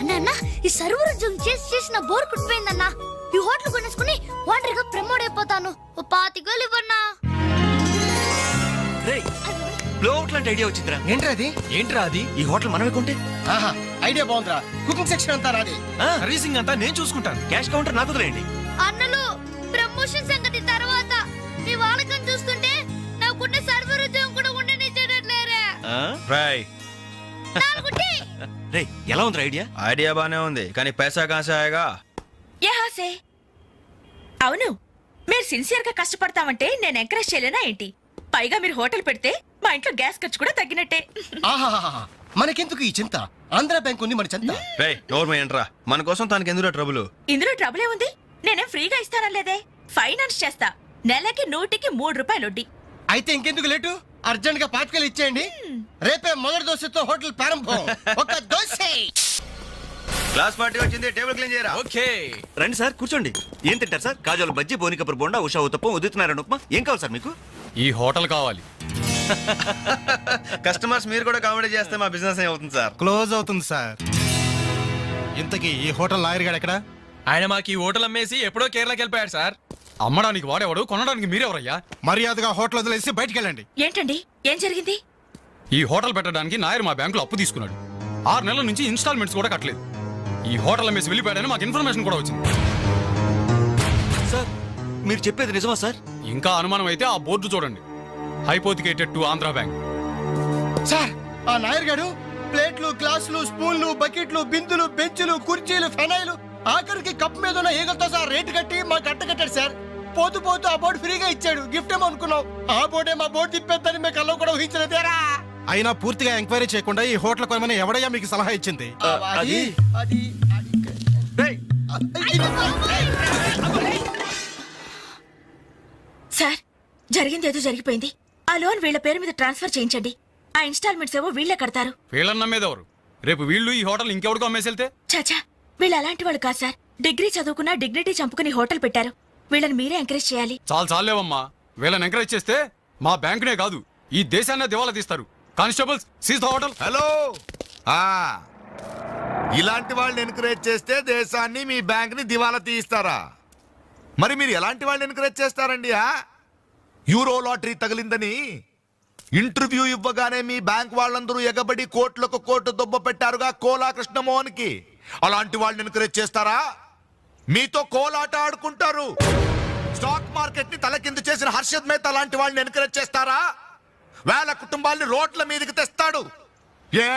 అన్న ఈ సర్వర్ ఉద్యోగం చేసి నా బోర్ కుట్టిపోయిందన్నా. ఈ హోటల్ కొనేసుకుని వాంటరీగా ప్రమోట్ అయిపోతాను. ఓ 25,000 ఇవ్వన్నా. బ్లోఅవుట్ లాంటి ఐడియా వచ్చిందిరా. ఏంట్రా అది ఈ హోటల్ మనమే కొంటే ఆహా, ఐడియా బాగుందిరా. కుకింగ్ సెక్షన్ అంతా నాది. సర్వీసింగ్ అంతా నేను చూసుకుంటాను. క్యాష్ కౌంటర్ నాకు వదిలేయండి. అన్నలు, ప్రమోషన్ సంగతి తర్వాత. మీ వాళ్ళకం చూస్తుంటే నాకున్న సర్వర్ ఉద్యోగం కూడా ఉండనిచ్చేటట్లేరే. రాయ్ రే ఎలా ఉంది ఐడియా? ఐడియా బానే ఉంది కానీ పైసా కాసాయగా. యహాసే అవును, మీరు సిన్సియర్ గా కష్టపడతామంటే నేను ఎంకరేజ్ చేయలేనా ఏంటి? పైగా మీరు హోటల్ పెడితే మా ఇంట్లో గ్యాస్ ఖర్చు కూడా తగ్గినట్టే. ఆహాహాహా. మనకెందుకు ఈ చింత? ఆంధ్ర బ్యాంక్ ఉంది మన చింత. రే నోర్మ ఏంట్రా, మన కోసం తనకి ఎందులో ట్రబుల్? ఇందులో ట్రబుల్ ఏముంది? నేనేం ఫ్రీగా ఇస్తానలేదే, ఫైనాన్స్ చేస్తా. నెలకి 100కి 3 రూపాయలు వడ్డీ. అయితే ఇంకెందుకు లేటు? అర్జెంట్ గా 5,000 ఇచ్చేయండి. రేపే మొదటి దోశతో హోటల్ ప్రారంభం. ఒక దోశ. క్లాస్ పార్టీ వచ్చింది, టేబుల్ క్లీన్ చేయరా. ఓకే రండి సార్ కూర్చోండి. ఏం తింటారు సార్? కాజాలు బజ్జీ, బోనికపూర్ బోండా, ఉషా ఉత్తప్పం, ఉదితనారాయణ ఉప్మా. ఏం కావాలి సార్ మీకు? ఈ హోటల్ కావాలి. కస్టమర్స్ మీరు కూడా కామెడీ చేస్తే మా బిజినెస్ ఏమవుతుంది సార్? క్లోజ్ అవుతుంది సార్. ఇంతకీ ఈ హోటల్ లాయర్ గారు ఎక్కడ? ఆయన మాకు ఈ హోటల్ అమ్మేసి ఎప్పుడో కేరళకి వెళ్ళిపోయాడు సార్. అమ్మడానికి వాడేవాడు, కొనడానికి మీరెవరయ్యా? మర్యాదగా హోటల్ వదిలేసి బయటికి వెళ్ళండి. ఏంటండి, ఏం జరిగింది? ఈ హోటల్ పెట్టడానికి నాయర్ మా బ్యాంకులో అప్పు తీసుకున్నాడు. 6 నెలల నుంచి ఇన్స్టాల్మెంట్స్ కూడా కట్టలేదు. ఈ హోటల్ అమ్మేసి వెళ్ళిపోయాడని మాకు ఇన్ఫర్మేషన్ కూడా వచ్చింది. సార్ మీరు చెప్పేది నిజమా సార్? ఇంకా అనుమానం అయితే ఆ బోర్డు చూడండి, hypothecated to Andhra bank. Sir, ఆ నాయర్ గారు ప్లేట్లు, గ్లాసులు, స్పూన్లు, బకెట్లు, బిందులు, బెంచులు, కుర్చీలు, ఫెనాయిలు, ఆఖరికి కప్ మీద ఉన్న ఈగలతో సార్ రేటు కట్టి మాకు కట్టాడు సార్. పోతూ పోతూ ఆ బోర్డు ఫ్రీగా ఇచ్చాడు. గిఫ్ట్ ఏమో అనుకున్నాం. ఆ బోర్డే మా బోర్డు తిప్పేద్దని మేము కల్లో కూడా ఊహించలేదేరా. అయినా పూర్తిగా ఎంక్వైరీ చేయకుండా ఈ హోటల్ కొనమని ఎవడయ్యా మీకు సలహా ఇచ్చింది? అది సార్, జరిగింది ఏదో జరిగిపోయింది. ఆ లోన్ వీళ్ళ పేరు మీద ట్రాన్స్ఫర్ చేయించండి. ఆ ఇన్స్టాల్మెంట్స్ ఏవో వీళ్ళే కడతారు. వీళ్ళని నమ్మేదెవరు? రేపు వీళ్ళు ఈ హోటల్ ఇంకెవరికో అమ్మేసి వెళ్తే? చాచా, వీళ్ళు అలాంటి వాళ్ళు కాదు సార్. డిగ్రీ చదువుకున్నా డిగ్నిటీ చంపుకుని హోటల్ పెట్టారు. వీళ్ళని మీరే ఎంకరేజ్ చేయాలి. చాలేవమ్మా. వీళ్ళని ఎంకరేజ్ చేస్తే మా బ్యాంకునే కాదు ఈ దేశాన్నే దివాలా తీస్తారు. Constables, seize the hotel. Hello. ఇలాంటి వాళ్ళని ఎంకరేజ్ చేస్తే దేశాన్ని, మీ బ్యాంక్ ని దివాలా తీయిస్తారా? మరి మీరు ఎలాంటి వాళ్ళని ఎంకరేజ్ చేస్తారండి? యూరో లాటరీ తగిలిందని ఇంటర్వ్యూ ఇవ్వగానే మీ బ్యాంక్ వాళ్ళందరూ ఎగబడి కోట్లకు కోట్లు దొబ్బ పెట్టారుగా కోలా కృష్ణమోహన్ కి. అలాంటి వాళ్ళని ఎంకరేజ్ చేస్తారా? మీతో కోలాట ఆడుకుంటారు. స్టాక్ మార్కెట్ ని తలకిందు చేసిన హర్షద్ మేహతా లాంటి వాళ్ళని ఎంకరేజ్ చేస్తారా? వేల కుటుంబాల్ని రోడ్ల మీదకి తెస్తాడు. ఏ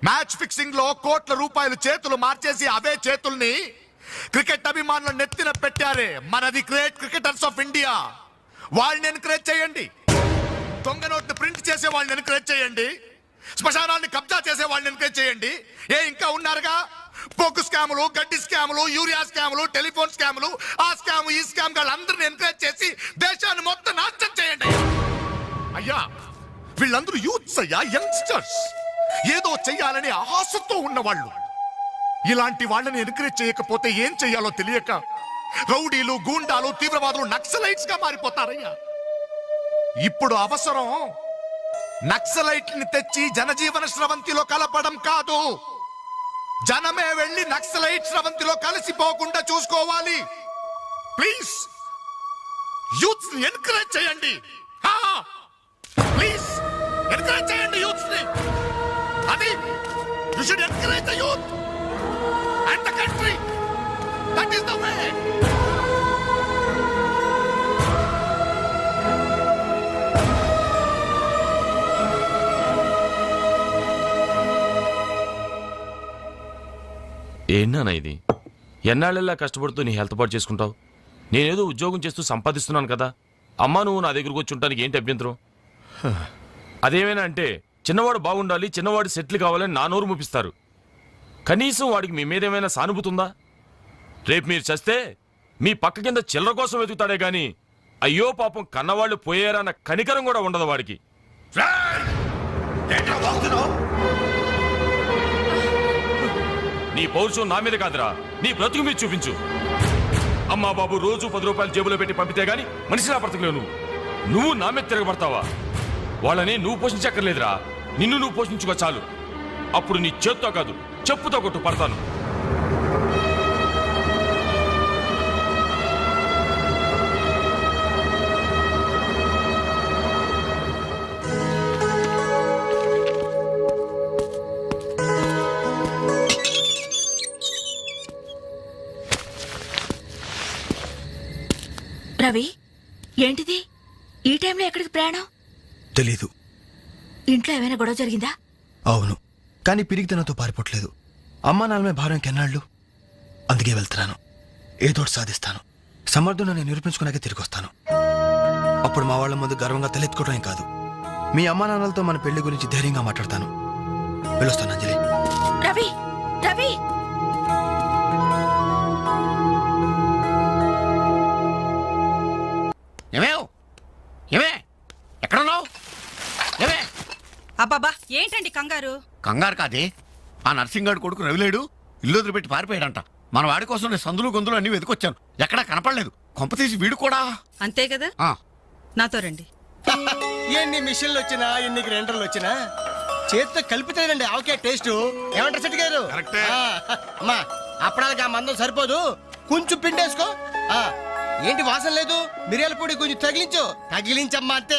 మ్యాచ్ ఫిక్సింగ్ లో కోట్ల రూపాయలు చేతులు మార్చేసి అవే చేతుల్ని క్రికెట్ అభిమానులు నెత్తిన పెట్టారే మనది గ్రేట్ క్రికెటర్స్ ఆఫ్ ఇండియా. వాళ్ళని ఎంకరేజ్ చేయండి. దొంగ నోట్ని ప్రింట్ చేసే వాళ్ళని ఎంకరేజ్ చేయండి. శ్మశానాన్ని కబ్జా చేసే వాళ్ళని ఎంకరేజ్ చేయండి. ఇంకా ఉన్నారుగా పోకు స్కాములు, గడ్డి స్కాములు, యూరియా స్కాములు, టెలిఫోన్ స్కాములు, ఆ స్కామ్ ఈ స్కామ్ వాళ్ళందరినీ ఎంకరేజ్ చేసి దేశాన్ని మొత్తం నాశనం చేయండి. అయ్యా, వీళ్ళందరూ యూత్స్ అయ్యా, యంగ్స్టర్స్, ఏదో చెయ్యాలని ఆశతో ఉన్నవాళ్ళు. ఇలాంటి వాళ్ళని ఎంకరేజ్ చేయకపోతే ఏం చెయ్యాలో తెలియక రౌడీలు, గూండాలు, తీవ్రవాదులు, నక్సలైట్స్ గా మారిపోతారయ్యా. ఇప్పుడు అవసరం నక్సలైట్ ని తెచ్చి జనజీవన స్రవంతిలో కలపడం కాదు, జనమే వెళ్ళి నక్సలైట్ స్రవంతిలో కలిసిపోకుండా చూసుకోవాలి. ప్లీజ్ యూత్స్ ని ఎంకరేజ్ చేయండి. ప్లీజ్ ఎంకరేజ్ చేయండి యూత్స్ ని. అది you should encourage the youth and the country. That is the way. ఏంటన్నా ఇది? ఎన్నాళ్ళెల్లా కష్టపడుతూ నీ హెల్త్ పాటు చేసుకుంటావు? నేనేదో ఉద్యోగం చేస్తూ సంపాదిస్తున్నాను కదా. అమ్మా నువ్వు నా దగ్గరకు వచ్చి ఉండటానికి ఏంటి అభ్యంతరం? అదేమైనా అంటే చిన్నవాడు బాగుండాలి, చిన్నవాడు సెటిల్ కావాలని నా నోరు ముపిస్తారు. కనీసం వాడికి మీ మీద ఏమైనా సానుభూతి ఉందా? రేపు మీరు చస్తే మీ పక్క కింద చిల్లర కోసం వెతుకుతాడే గాని అయ్యో పాపం కన్నవాళ్ళు పోయారన్న కనికరం కూడా ఉండదు వాడికి. నీ పౌరుషం నా మీద కాదురా, నీ బ్రతుకు మీద చూపించు. అమ్మా బాబు రోజు 10 రూపాయలు జేబులో పెట్టి పంపితే గాని మనిషిలా బ్రతకలేవు. నువ్వు నా మీద తిరగబడతావా? వాళ్ళని నువ్వు పోషించక్కర్లేదురా, నిన్ను నువ్వు పోషించుకో చాలు. అప్పుడు నీ చేత్తో కాదు చెప్పుతో కొట్టు పడతాను. రవి, ఏంటిది ఈ టైంలో ఎక్కడికి ప్రయాణం? తెలీదు. ఇంట్లో ఏమైనా గొడవ జరిగిందా? అవును, కానీ పిరిగితనంతో పారిపోవట్లేదు. అమ్మా నాన్నమే భారం కెన్నాళ్ళు. అందుకే వెళ్తున్నాను. ఏదోటి సాధిస్తాను. సమర్థుని నేను నిరూపించుకున్నాకే తిరిగి వస్తాను. అప్పుడు మా వాళ్ళ ముందు గర్వంగా తలెత్తుకోవడం కాదు, మీ అమ్మా నాన్నలతో మన పెళ్లి గురించి ధైర్యంగా మాట్లాడతాను. వెళ్ళొస్తాను అంజలి. రవి, రవి, ఏమే ఎక్కడున్నావు? ఏమే అబ్బాబా ఏంటండి కంగారు? కంగారు కాదే, ఆ నర్సింగాడు కొడుకు రవిలేడు ఇల్లు వదిలిపెట్టి పారిపోయాడంట. మన వాడి కోసం నేను సందులు గొంతులు అన్ని వెతుకొచ్చాను, ఎక్కడా కనపడలేదు. కొంప తీసి వీడు కూడా అంతే కదా. నాతో రండి. ఎన్ని మిషన్లు వచ్చినా ఎన్ని గ్రైండర్లు వచ్చినా చేతితో కలిపితేనండి ఆవకే టేస్ట్. ఏమంటారు సెట్ గారు? అమ్మా అప్పడానికి ఆ మందం సరిపోదు, కొంచెం పిండేసుకో. ఏంటి వాసన లేదు? మిరియాల పొడి కొంచెం తగిలించమ్మా అంతే.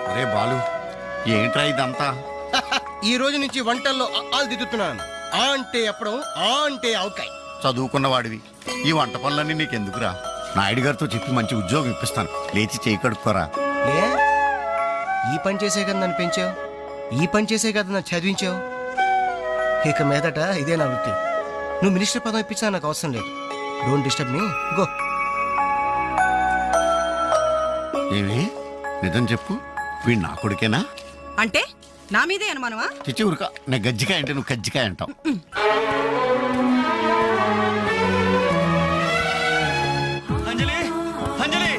అరే బాలు, ఏంట్రా ఇదంతా? ఈ రోజు నుంచి వంటల్లో ఆలు దిద్దుతున్నాను. ఆ అంటే అప్పడం, ఆ అంటే ఆవకాయ. చదువుకున్న వాడివి, ఈ వంట పనులన్నీ నీకెందుకురా? నాయుడు గారితో చెప్పి మంచి ఉద్యోగం ఇప్పిస్తాను, లేచి చేయి కడుక్కోరా. ఈ పని చేసే కదా నన్ను పెంచావు, ఈ పని చేసే కదా నన్ను చదివించావు. ఇక మీదట ఇదే నా వృత్తి. నువ్వు మినిస్టర్ పదం ఇప్పించా నాకు అవసరం లేదు. Don't disturb me, go. ఏమి నిజం చెప్పు, వీడు నా కొడుకేనా? అంటే నా మీదే అనుమానమా? చిచ్చి ఉరక, నేను గజ్జికాయ అంటే నువ్వు కజ్జికాయ అంటావు. Anjali, Anjali,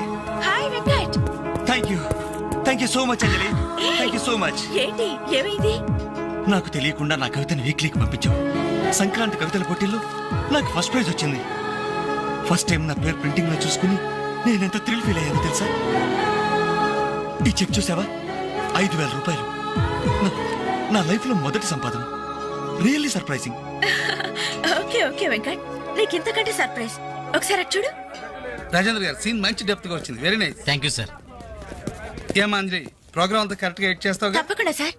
hi Venkat. Thank you so much Anjali, thank you so much. ఏంటి, ఏమైంది? నాకు తెలియకుండా నా కవితను వీక్లీకి పంపించావు. సంక్రాంతి కవితల పోటీల్లో నాకు ఫస్ట్ ప్రైజ్ వచ్చింది. ఫస్ట్ టైం నా పేరు ప్రింటింగ్ లో చూసుకుని నేనెంత థ్రిల్ ఫీల్ అయ్యాను తెలుసా? ఈ చెక్ చూసావా? 5,000 రూపాయలు. నా లైఫ్ లో మొదటి సంపాదన. Really surprising. Okay okay Venkat, నీకు ఇంతకంటే సర్ప్రైజ్. ఒకసారి అటు చూడు. రాజేంద్ర గారు సీన్ మంచి డెప్త్ గా వచ్చింది. Very nice. Thank you sir. ఏమా అంజలి, ప్రోగ్రామ్ అంతా కరెక్ట్ గా ఎడ్ చేస్తావు? తప్పకుండా సార్.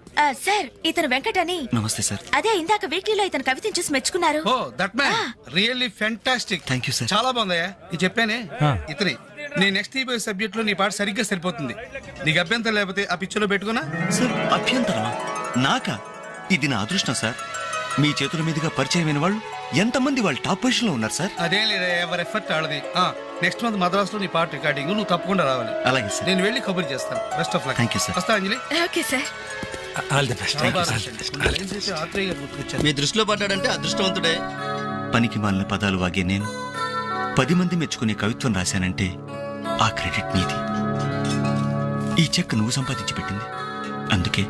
సార్, ఇతను వెంకట్ అని. నమస్తే సార్. అదే ఇందాక వీక్లీలో ఇతను కవితను చూసి మెచ్చుకున్నారు. Oh that man, really fantastic. Thank you sir. చాలా బాగుందయ్యా. నేను చెప్పానే ఇతని నీ నెక్స్ట్ ఈ సబ్జెక్ట్ లో నీ పాట సరిగ్గా సరిపోతుంది. నీకు అభ్యంతరం లేకపోతే ఆ పిక్చర్ లో పెట్టుకున్నా. సార్ అభ్యంతరమా? నాకా? ఇది నా అదృష్టం సార్. మీ చేతుల మీదుగా పరిచయమైన వాళ్ళు ఎంతమంది వాళ్ళు టాప్ పొజిషన్ లో ఉన్నారు సార్. అదేం లేదా, ఎవరి ఎఫర్ట్ ఆడది. నెక్స్ట్ మంత్ మద్రాసులో నీ పాట రికార్డింగ్, నువ్వు తప్పకుండా రావాలి. అలాగే సార్. నేను వెళ్ళి కబుర్ చేస్తాను. Best of luck. Thank you sir. వస్తా Anjali. Okay sir. All the best. మీ దృష్టిలో పడ్డాడంటే అదృష్టవంతుడే. పనికి మాలిన పదాలు వాగే నేను 10 మంది మెచ్చుకునే కవిత్వం రాశానంటే ఆ క్రెడిట్ నీది. ఈ చెక్ నువ్వు సంపాదించి పెట్టింది, అందుకే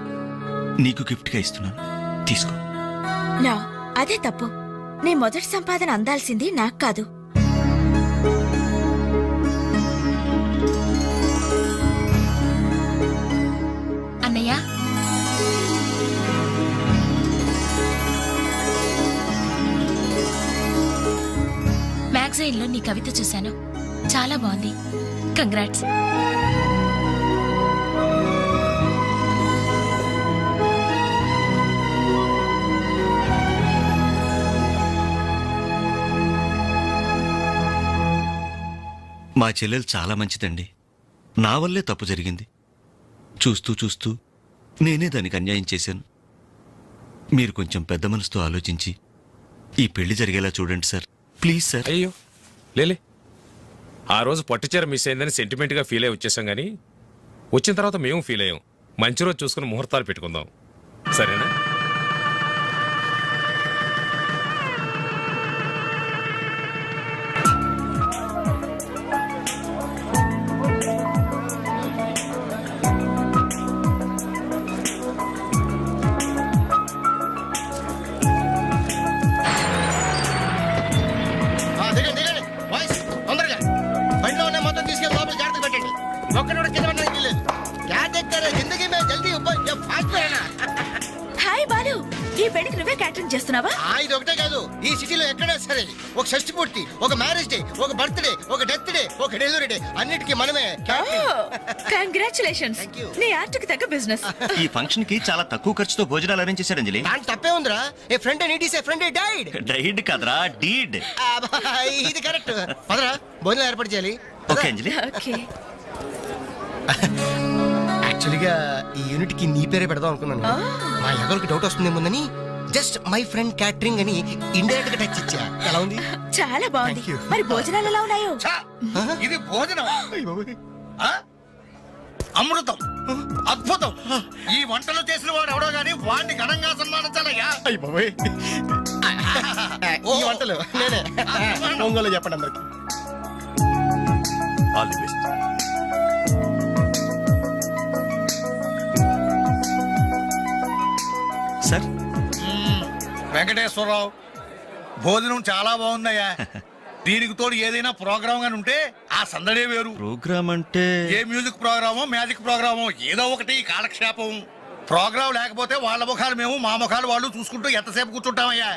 నీకు గిఫ్ట్ గా ఇస్తున్నాను. తీసుకో. నా అదే తప్పు. నీ మొదటి సంపాదన అందాల్సింది నాకు కాదు. అన్నయ్య, మ్యాగజైన్లో నీ కవిత చూశాను, చాలా బాగుంది. కంగ్రాట్స్. మా చెల్లెలు చాలా మంచిదండి. నా వల్లే తప్పు జరిగింది. చూస్తూ చూస్తూ నేనే దానికి అన్యాయం చేశాను. మీరు కొంచెం పెద్ద మనసుతో ఆలోచించి ఈ పెళ్లి జరిగేలా చూడండి సార్, ప్లీజ్ సార్. అయ్యో లేలే, ఆ రోజు పట్టుచీర మిస్ అయిందని సెంటిమెంట్గా ఫీల్ అయ్యి వచ్చేసాం, కానీ వచ్చిన తర్వాత మేము ఫీల్ అయ్యాం. మంచి రోజు చూసుకుని ముహూర్తాలు పెట్టుకుందాం, సరేనా? దిగండి దిగండి వాయిస్ తొందరగా. బండిలో ఉన్న మొత్తం తీసుకెళ్ళి లోపల జాగ్రత్త పెట్టండి. ఒక్కడు కూడా కింద పడడానికి వీల్లేదు. క్యా దేఖ్ జిందగీ మే జల్దీ ఫాస్ట్ అయినా. హాయ్ బాలు, ఈ పెళ్లికి నువ్వే క్యాటరింగ్ చేస్తున్నావా? ఇది ఒకటే కాదు, ఈ సిటీలో ఎక్కడైనా సరే ఒక షష్టి పూర్తి, ఒక మ్యారేజ్ డే, ఒక బర్త్డే, ఒక డెత్ డే, ఒక డెలివరీ డే, అన్నిటికీ మనమే కంగ్రాచులేషన్స్. Thank you. నీ ఆర్ట్కి తగ్గ బిజినెస్. ఈ ఫంక్షన్ కి చాలా తక్కువ ఖర్చుతో భోజనాలు అరేంజ్ చేశారు అంజలి. దాని తప్పే ఉందిరా. A friend and it is a friend died. Died కదరా డీడ్. ఇది కరెక్ట్. పదరా భోజనం ఏర్పాటు చేయాలి. ఓకే అంజలి. ఓకే. యాక్చువల్గా ఈ యూనిట్ కి నీ పేరే పెడదాం అనుకున్నాను. మా ఎవరికి డౌట్ వస్తుందేమోనని జస్ట్ మై ఫ్రెండ్ క్యాటరింగ్ అని ఇండైరెక్ట్ గా టచ్ ఇచ్చా. ఎలా ఉంది? చాలా బాగుంది. Thank you. మరి భోజనాలు ఎలా ఉన్నాయో? ఇది భోజనం, అమృతం, అద్భుతం. ఈ వంటలు చేసిన వాడు ఎవడో గానీ వాడిని ఘనంగా సన్మానించాలయ్యా. ఈ వంటలు నేనే. ఒంగోలు చెప్పండి అందరికి. All the best. Sir Venkateswararao, భోజనం చాలా బాగుందయ్యా. దీనికి తోడు ఏదైనా ప్రోగ్రామ్ గాని ఉంటే ఆ సందడే వేరు. ప్రోగ్రామ్ అంటే ఏ మ్యూజిక్ ప్రోగ్రామో మ్యాజిక్ ప్రోగ్రామో ఏదో ఒకటి కాలక్షేపం. ప్రోగ్రామ్ లేకపోతే వాళ్ళ ముఖాలు మేము, మా ముఖాలు వాళ్ళు చూసుకుంటూ ఎంతసేపు కూర్చుంటామయ్యా.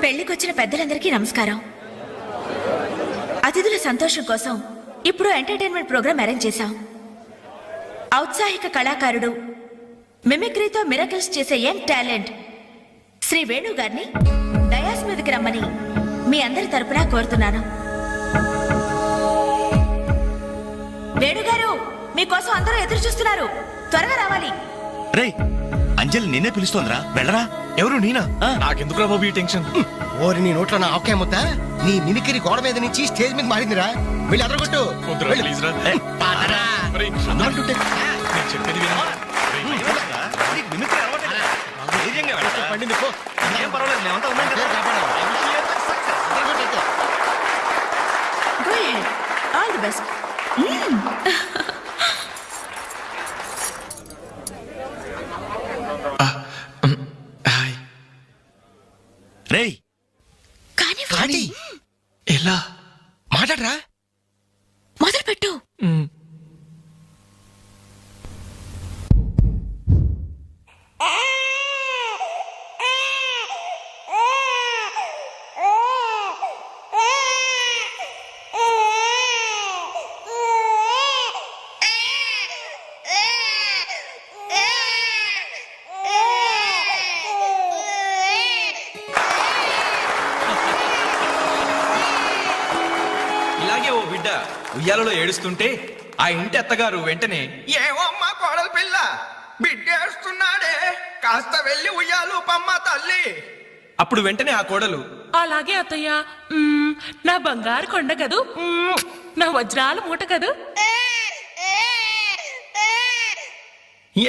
పెళ్లికొచ్చిన పెద్దలందరికీ నమస్కారం. అతిథుల సంతోషం కోసం ఇప్పుడు ఎంటర్టైన్మెంట్ ప్రోగ్రాం అరేంజ్ చేశాం. ఔత్సాహిక కళాకారుడు, మిమిక్రీతో మిరకిల్స్ చేసే యంగ్ టాలెంట్ శ్రీ వేణు గారిని డయాస్ మీదకి రమ్మని మీ అందరి తరపున కోరుతున్నాను. వేణుగారు, మీకోసం అందరూ ఎదురు చూస్తున్నారు. త్వరగా రావాలి. రే అంజలి నిన్నే పిలుస్తోందిరా, వెళ్ళరా. ఎవరు నేనా? నాకెందుకు బాబు ఈ టెన్షన్? ఓరి నీ నోట్లో నా ఆకే ముద్ద. నీ మిమిక్రీ గోడ మీద నుంచి స్టేజ్ మీద మారిందిరా. వెళ్ళి అదరగొట్టు. అంటుంటే పండింది పో. ఏం పర్వాలేదు, మేమంతా ఉన్నాం కదా. Go ahead. All the best. రేయ్ కాటి ఎలా మాట్లాడరా. మొదలు పెట్టు. ఇలాగే ఓ బిడ్డ ఉయ్యాలలో ఏడుస్తుంటే ఆ ఇంటి అత్తగారు వెంటనే, ఏమో అమ్మా కోడలు పిల్ల బిడ్డేస్తున్నాడే, కాస్త వెళ్ళి ఉయ్యాలు పమ్మ తల్లి. అప్పుడు వెంటనే ఆ కోడలు, అలాగే అత్తయ్య. నా బంగారు కొండ కదూ, నా వజ్రాల మూట కదూ.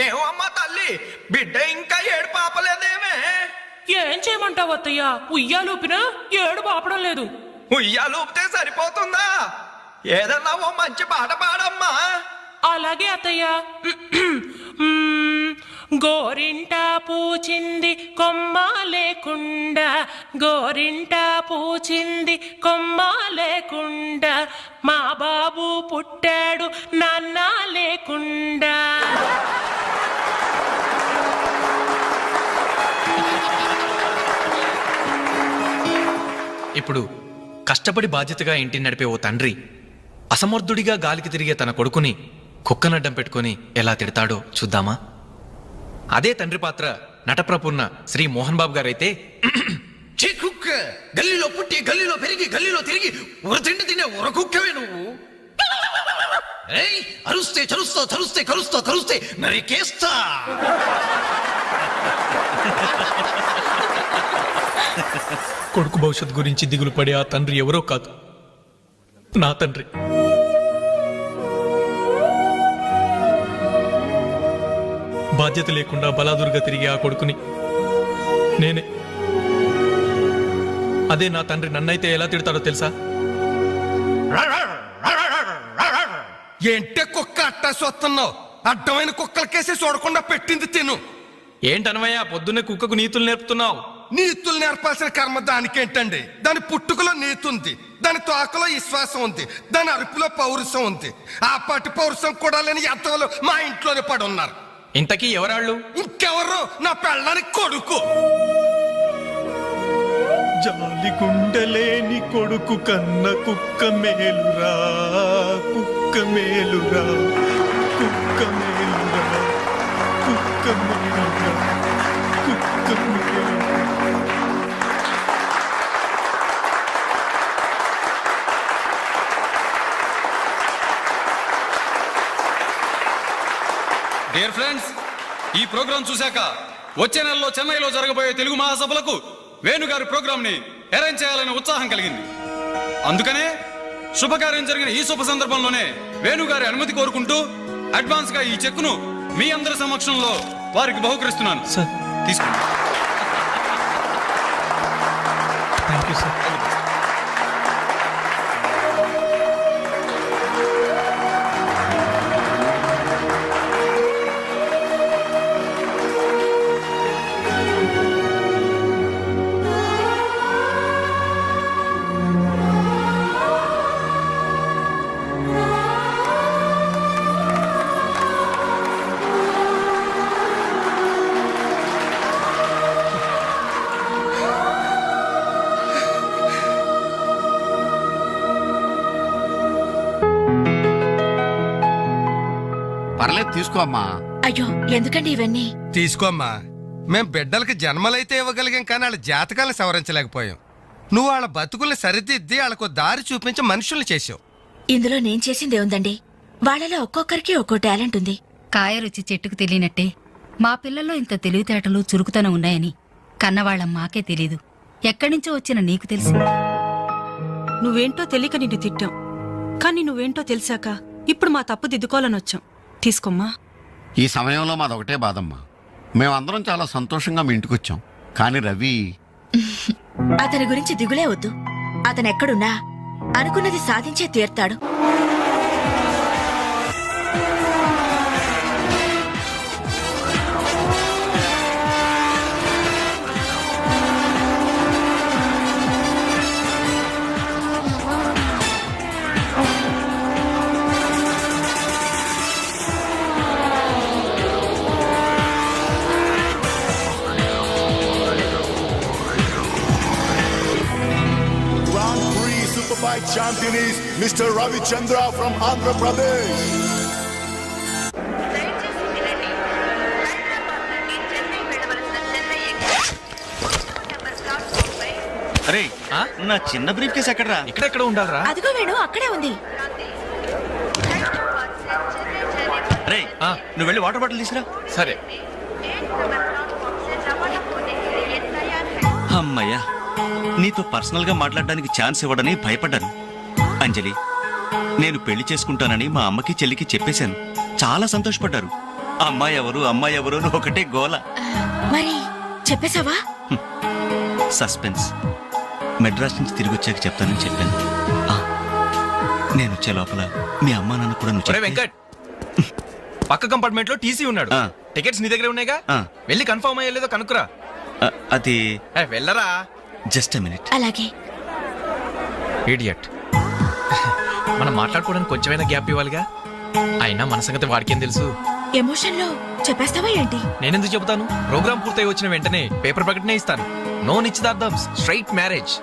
ఏమో అమ్మా తల్లి, బిడ్డ ఇంకా ఏడు పాపలేదేమే. ఏం చేయమంటావు అత్తయ్య? ఉయ్యాలూపినా ఏడు పాపడం లేదు. ఉయ్యాలు ఊపితే సరిపోతుందా? ఏదన్నా ఓ మంచి పాట పాడమ్మా. అలాగే అత్తయ్య. గోరింట పూచింది కొమ్మ లేకుండా, గోరింట పూచింది కొమ్మ లేకుండా, మా బాబు పుట్టాడు నాన్న లేకుండా. ఇప్పుడు కష్టపడి బాధ్యతగా ఇంటిని నడిపే ఓ తండ్రి అసమర్థుడిగా గాలికి తిరిగే తన కొడుకుని కుక్కనడ్డం పెట్టుకుని ఎలా తిడతాడో చూద్దామా? అదే తండ్రి పాత్ర నటప్రపూర్ణ శ్రీ మోహన్ బాబు గారైతే, కుక్క గల్లీలో పుట్టి గల్లీలో పెరిగి గల్లీలో తిరిగి ఉరతిండి తినే ఉరకుక్కవే నువ్వు. అరుస్తే చరుస్తా చరుస్తే కరుస్తా కరుస్తే నరికేస్తా. కొడుకు భవిష్యత్తు గురించి దిగులు పడే ఆ తండ్రి ఎవరో కాదు, నా తండ్రి. బాధ్యత లేకుండా బలాదురుగా తిరిగి ఆ కొడుకుని నేనే. అదే నా తండ్రి నన్నైతే ఎలా తిడతాడో తెలుసా? ఏంటే కుక్క అట్టా చూస్తున్నావు? అడ్డమైన కుక్కలకేసి చూడకుండా పెట్టింది తిను. ఏంటనవయ్యా పొద్దున్నే కుక్కకు నీతులు నేర్పుతున్నావు? నీతులు నేర్పాల్సిన కర్మ దానికేంటండి? దాని పుట్టుకలో నీతి ఉంది, దాని తోకలో విశ్వాసం ఉంది, దాని అరుపులో పౌరుషం ఉంది. ఆ పాటి పౌరుషం కూడా లేని ఎంతలో మా ఇంట్లోనే పడి ఉన్నారు. ఇంతకీ ఎవరాళ్ళు? ఇంకెవరు? నా పెళ్ళానికి కొడుకు. జాలి గుండెలేని కొడుకు కన్న కుక్క మేలురా, కుక్క మేలురా, కుక్క మేలురా, కుక్క మేలురా, కుక్క మేలురా. డియర్ ఫ్రెండ్స్, ఈ ప్రోగ్రాం చూశాక వచ్చే నెలలో చెన్నైలో జరగబోయే తెలుగు మహాసభలకు వేణుగారి ప్రోగ్రాం ని అరేంజ్ చేయాలనే ఉత్సాహం కలిగింది. అందుకనే శుభకార్యం జరిగిన ఈ శుభ సందర్భంలోనే వేణుగారి అనుమతి కోరుకుంటూ అడ్వాన్స్ గా ఈ చెక్కును మీ అందరి సమక్షంలో వారికి బహుకరిస్తున్నాను. తీసుకోండి. Thank you sir. పర్లేదు తీసుకో అమ్మా. అయ్యో ఎందుకండి ఇవన్నీ? తీసుకోమ్మా. మేం బిడ్డలకి జన్మలైతే ఇవ్వగలిగాం, కానీ వాళ్ళ జాతకాలను సవరించలేకపోయాం. నువ్వు వాళ్ళ బతుకుల్ని సరిదిద్ది వాళ్ళకు దారి చూపించి మనుషుల్ని చేసావు. ఇందులో నేను చేసిందే ఉందండి. వాళ్ళలో ఒక్కొక్కరికి ఒక్కో టాలెంట్ ఉంది. కాయ రుచి చెట్టుకు తెలియనట్టే మా పిల్లల్లో ఇంత తెలివితేటలు చురుకుతనం ఉన్నాయని కన్నవాళ్ళం మాకే తెలీదు. ఎక్కడ్నుంచో వచ్చిన నీకు తెలిసి. నువ్వేంటో తెలియక నిన్ను తిట్టాం, కానీ నువ్వేంటో తెలిసాక ఇప్పుడు మా తప్పు దిద్దుకోవాలని వచ్చాం. తీసుకోమ్మా. ఈ సమయంలో మాదొకటే బాధమ్మా. మేమందరం చాలా సంతోషంగా మీ ఇంటికి వచ్చాం, కానీ రవి అతని గురించి దిగులే వద్దు. అతను ఎక్కడున్నా అనుకున్నది సాధించే తీర్తాడు. Champion is Mr. Ravi Chandra from Andhra Pradesh. అరే నా చిన్న బ్రీఫ్ కేసు ఎక్కడరా? ఇక్కడెక్కడ ఉండాలరా? అదిగో వేణు అక్కడే ఉంది. అరే నువ్వు వెళ్ళి వాటర్ బాటిల్ తీసుకురా. సరే. అమ్మయ్యా, నీతో పర్సనల్ గా మాట్లాడడానికి ఛాన్స్ ఇవ్వడని భయపడ్డాను. అంజలి, నేను పెళ్లి చేసుకుంటానని మా అమ్మకి చెల్లికి చెప్పేశాను. చాలా సంతోషపడ్డారు. అమ్మాయి ఎవరు అమ్మాయి ఎవరు అని ఒకటే గోల. మరి చెప్పేశావా? సస్పెన్స్. మెడ్రాస్ నుంచి తిరిగి వచ్చాక చెప్తానని చెప్పాను. నేను వచ్చే లోపల మీ అమ్మా నాన్న కూడా నువ్వు చెప్పు. వెంకట్, పక్క కంపార్ట్మెంట్ లో టీసీ ఉన్నాడు. టికెట్స్ నీ దగ్గర ఉన్నాయిగా, వెళ్ళి కన్ఫర్మ్ అయ్యలేదో కనుక్కురా. అది వెళ్ళరా. Just minute. అలాగే. ఇడియట్. మనం మాట్లాడుకోవడానికి కొంచెమైనా గ్యాప్ ఇవ్వాలిగా. అయినా మన సంగతి వాడికేం తెలుసు? ఎమోషన్ లో చెప్పేస్తావా ఏంటి? నేనెందుకు చెబుతాను? ప్రోగ్రామ్ పూర్తయి వచ్చిన వెంటనే పేపర్ ప్రకటనే ఇస్తాను. నో నిశ్చితార్థం, స్ట్రైట్ మ్యారేజ్.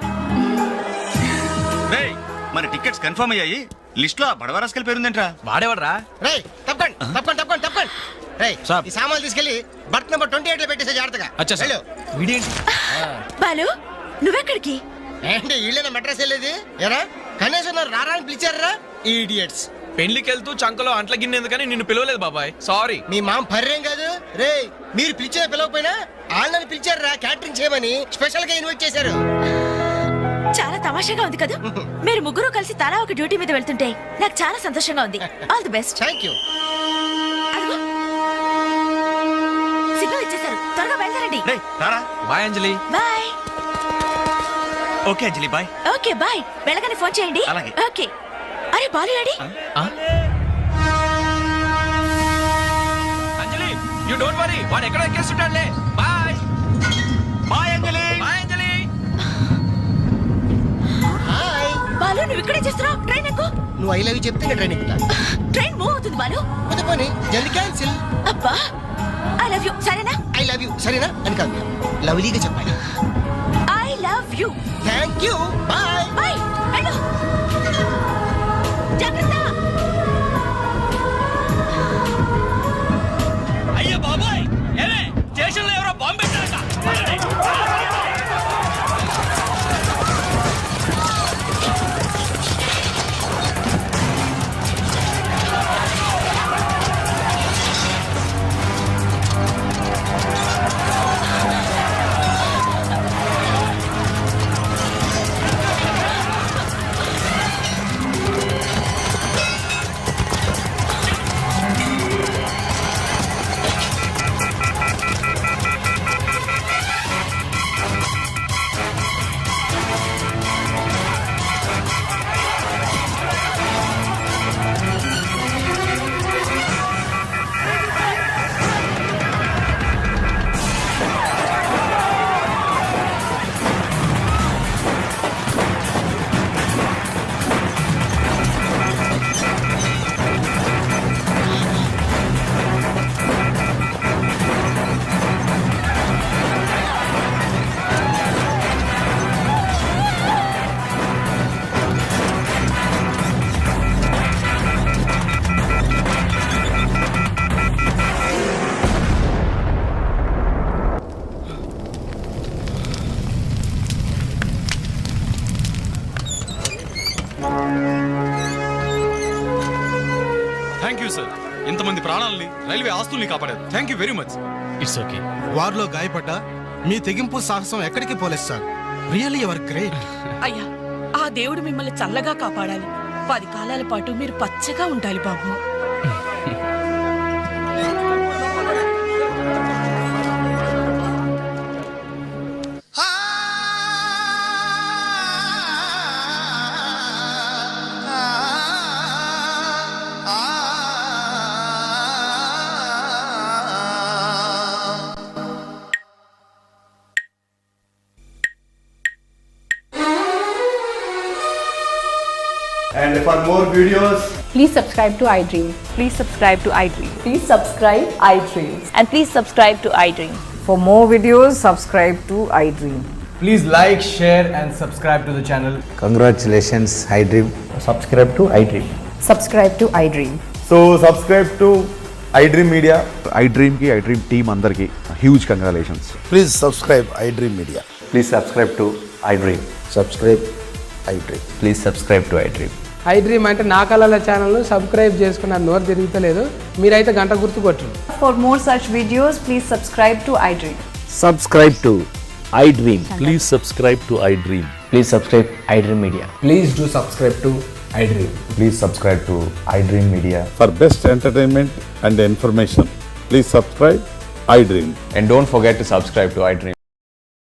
మన టికెట్స్ కన్ఫర్మ్ అయ్యాయి. లిస్ట్ లో బడవరాస్కల్ పేరుందేంట్రా? వాడేవాడ్రా? రేయ్ తప్పకండి తప్పకండి తప్పకండి తప్పకండి. రేయ్ ఈ సామాన్లు తీసుకెళ్లి బర్త్ నెంబర్ 28 లో పెట్టేసే జాగ్రత్తగా. అచ్చా వీడేంటి? బాలు నువ్వెక్కడికి? ఏంటి వీళ్ళైనా మెడ్రాస్ వెళ్ళేది? ఏరా కనీసం రారాని పిలిచారా ఈడియట్స్? పెళ్లికి వెళ్తూ చంకలో అంట్ల గిన్నెందుకని నిన్ను పిలవలేదు బాబాయ్, సారీ. మీ మామ పర్రేం కాదు. రేయ్ మీరు పిలిచిన పిలవకపోయినా వాళ్ళని పిలిచారా క్యాటరింగ్ చేయమని స్పెషల్ గా ఇన్వైట్ చేశారు. చాలా తమాషాగా ఉంది కదా. మీరు ముగ్గురు కలిసి తలా ఒక డ్యూటీ మీద వెళ్తుంటే నాకు చాలా సంతోషంగా ఉంది. All the best. Thank you. Signal ఇచ్చేశారు, త్వరగా బయలుదేరండి. Bye Anjali. Bye. Okay Anjali bye. Okay bye. వెళ్ళగానే ఫోన్ చేయండి. అలాగే. ఓకే. అరే Balu ready. Anjali you don't worry, వాడు ఎక్కడ ఎక్కేస్తుంటాడులే. Bye bye Anjali. Bye Anjali. Balu నువ్వు ఇక్కడే చేస్తున్నావు. ట్రైన్ ఎక్కు. నువ్వు ఐ లవ్ యూ చెప్తే నేను ట్రైన్ ఎక్కుతా. ట్రైన్ మూవ్ అవుతుంది బాలు. పోతే పోనీ, జల్ది క్యాన్సిల్. అబ్బా ఐ లవ్ యూ. సరేనా? ఐ లవ్ యూ సరేనా అని కాదు, లవ్లీగా చెప్పాలి. I love you. Thank you. Bye. Bye. వెళ్ళు. జాగ్రత్త. అయ్యో బాబాయ్, ఏమే స్టేషన్లో ఎవరో బాంబు పెట్టారట. థ్యాంక్ యూ సార్, ఇంతమంది ప్రాణాలని రైల్వే ఆస్తుల్ని కాపాడారు. Thank you very much. It's okay. వార్లో గాయపడ్డ మీ తెగింపు సాహసం ఎక్కడికి పోలేదు సార్. Really your great. అయ్యా ఆ దేవుడు మిమ్మల్ని చల్లగా కాపాడాలి. 10 కాలాల పాటు మీరు పచ్చగా ఉండాలి బాబు. And for more videos, Please subscribe to iDream. Please subscribe to iDream. Please subscribe iDream. And please subscribe to iDream. For more videos, subscribe to iDream. please like, share and subscribe to the channel. Congratulations, iDream. Subscribe to iDream. Subscribe to iDream. So subscribe to iDream Media. iDream ki iDream team andarki huge congratulations. Please subscribe I dream media. Please subscribe to iDream. Subscribe I dream. Please subscribe to iDream. iDream అంటే నా కళల channel subscribe చేసుకున్న నోరు తిరుగుతలేదు. మీరైతే గంట గుర్తు కొట్టండి. For more such videos, please subscribe to iDream. Subscribe to iDream. Please subscribe to iDream. Please subscribe iDream Media. Please do subscribe to iDream. Please subscribe to iDream Media. For best entertainment and information, please subscribe iDream. And don't forget to subscribe to iDream.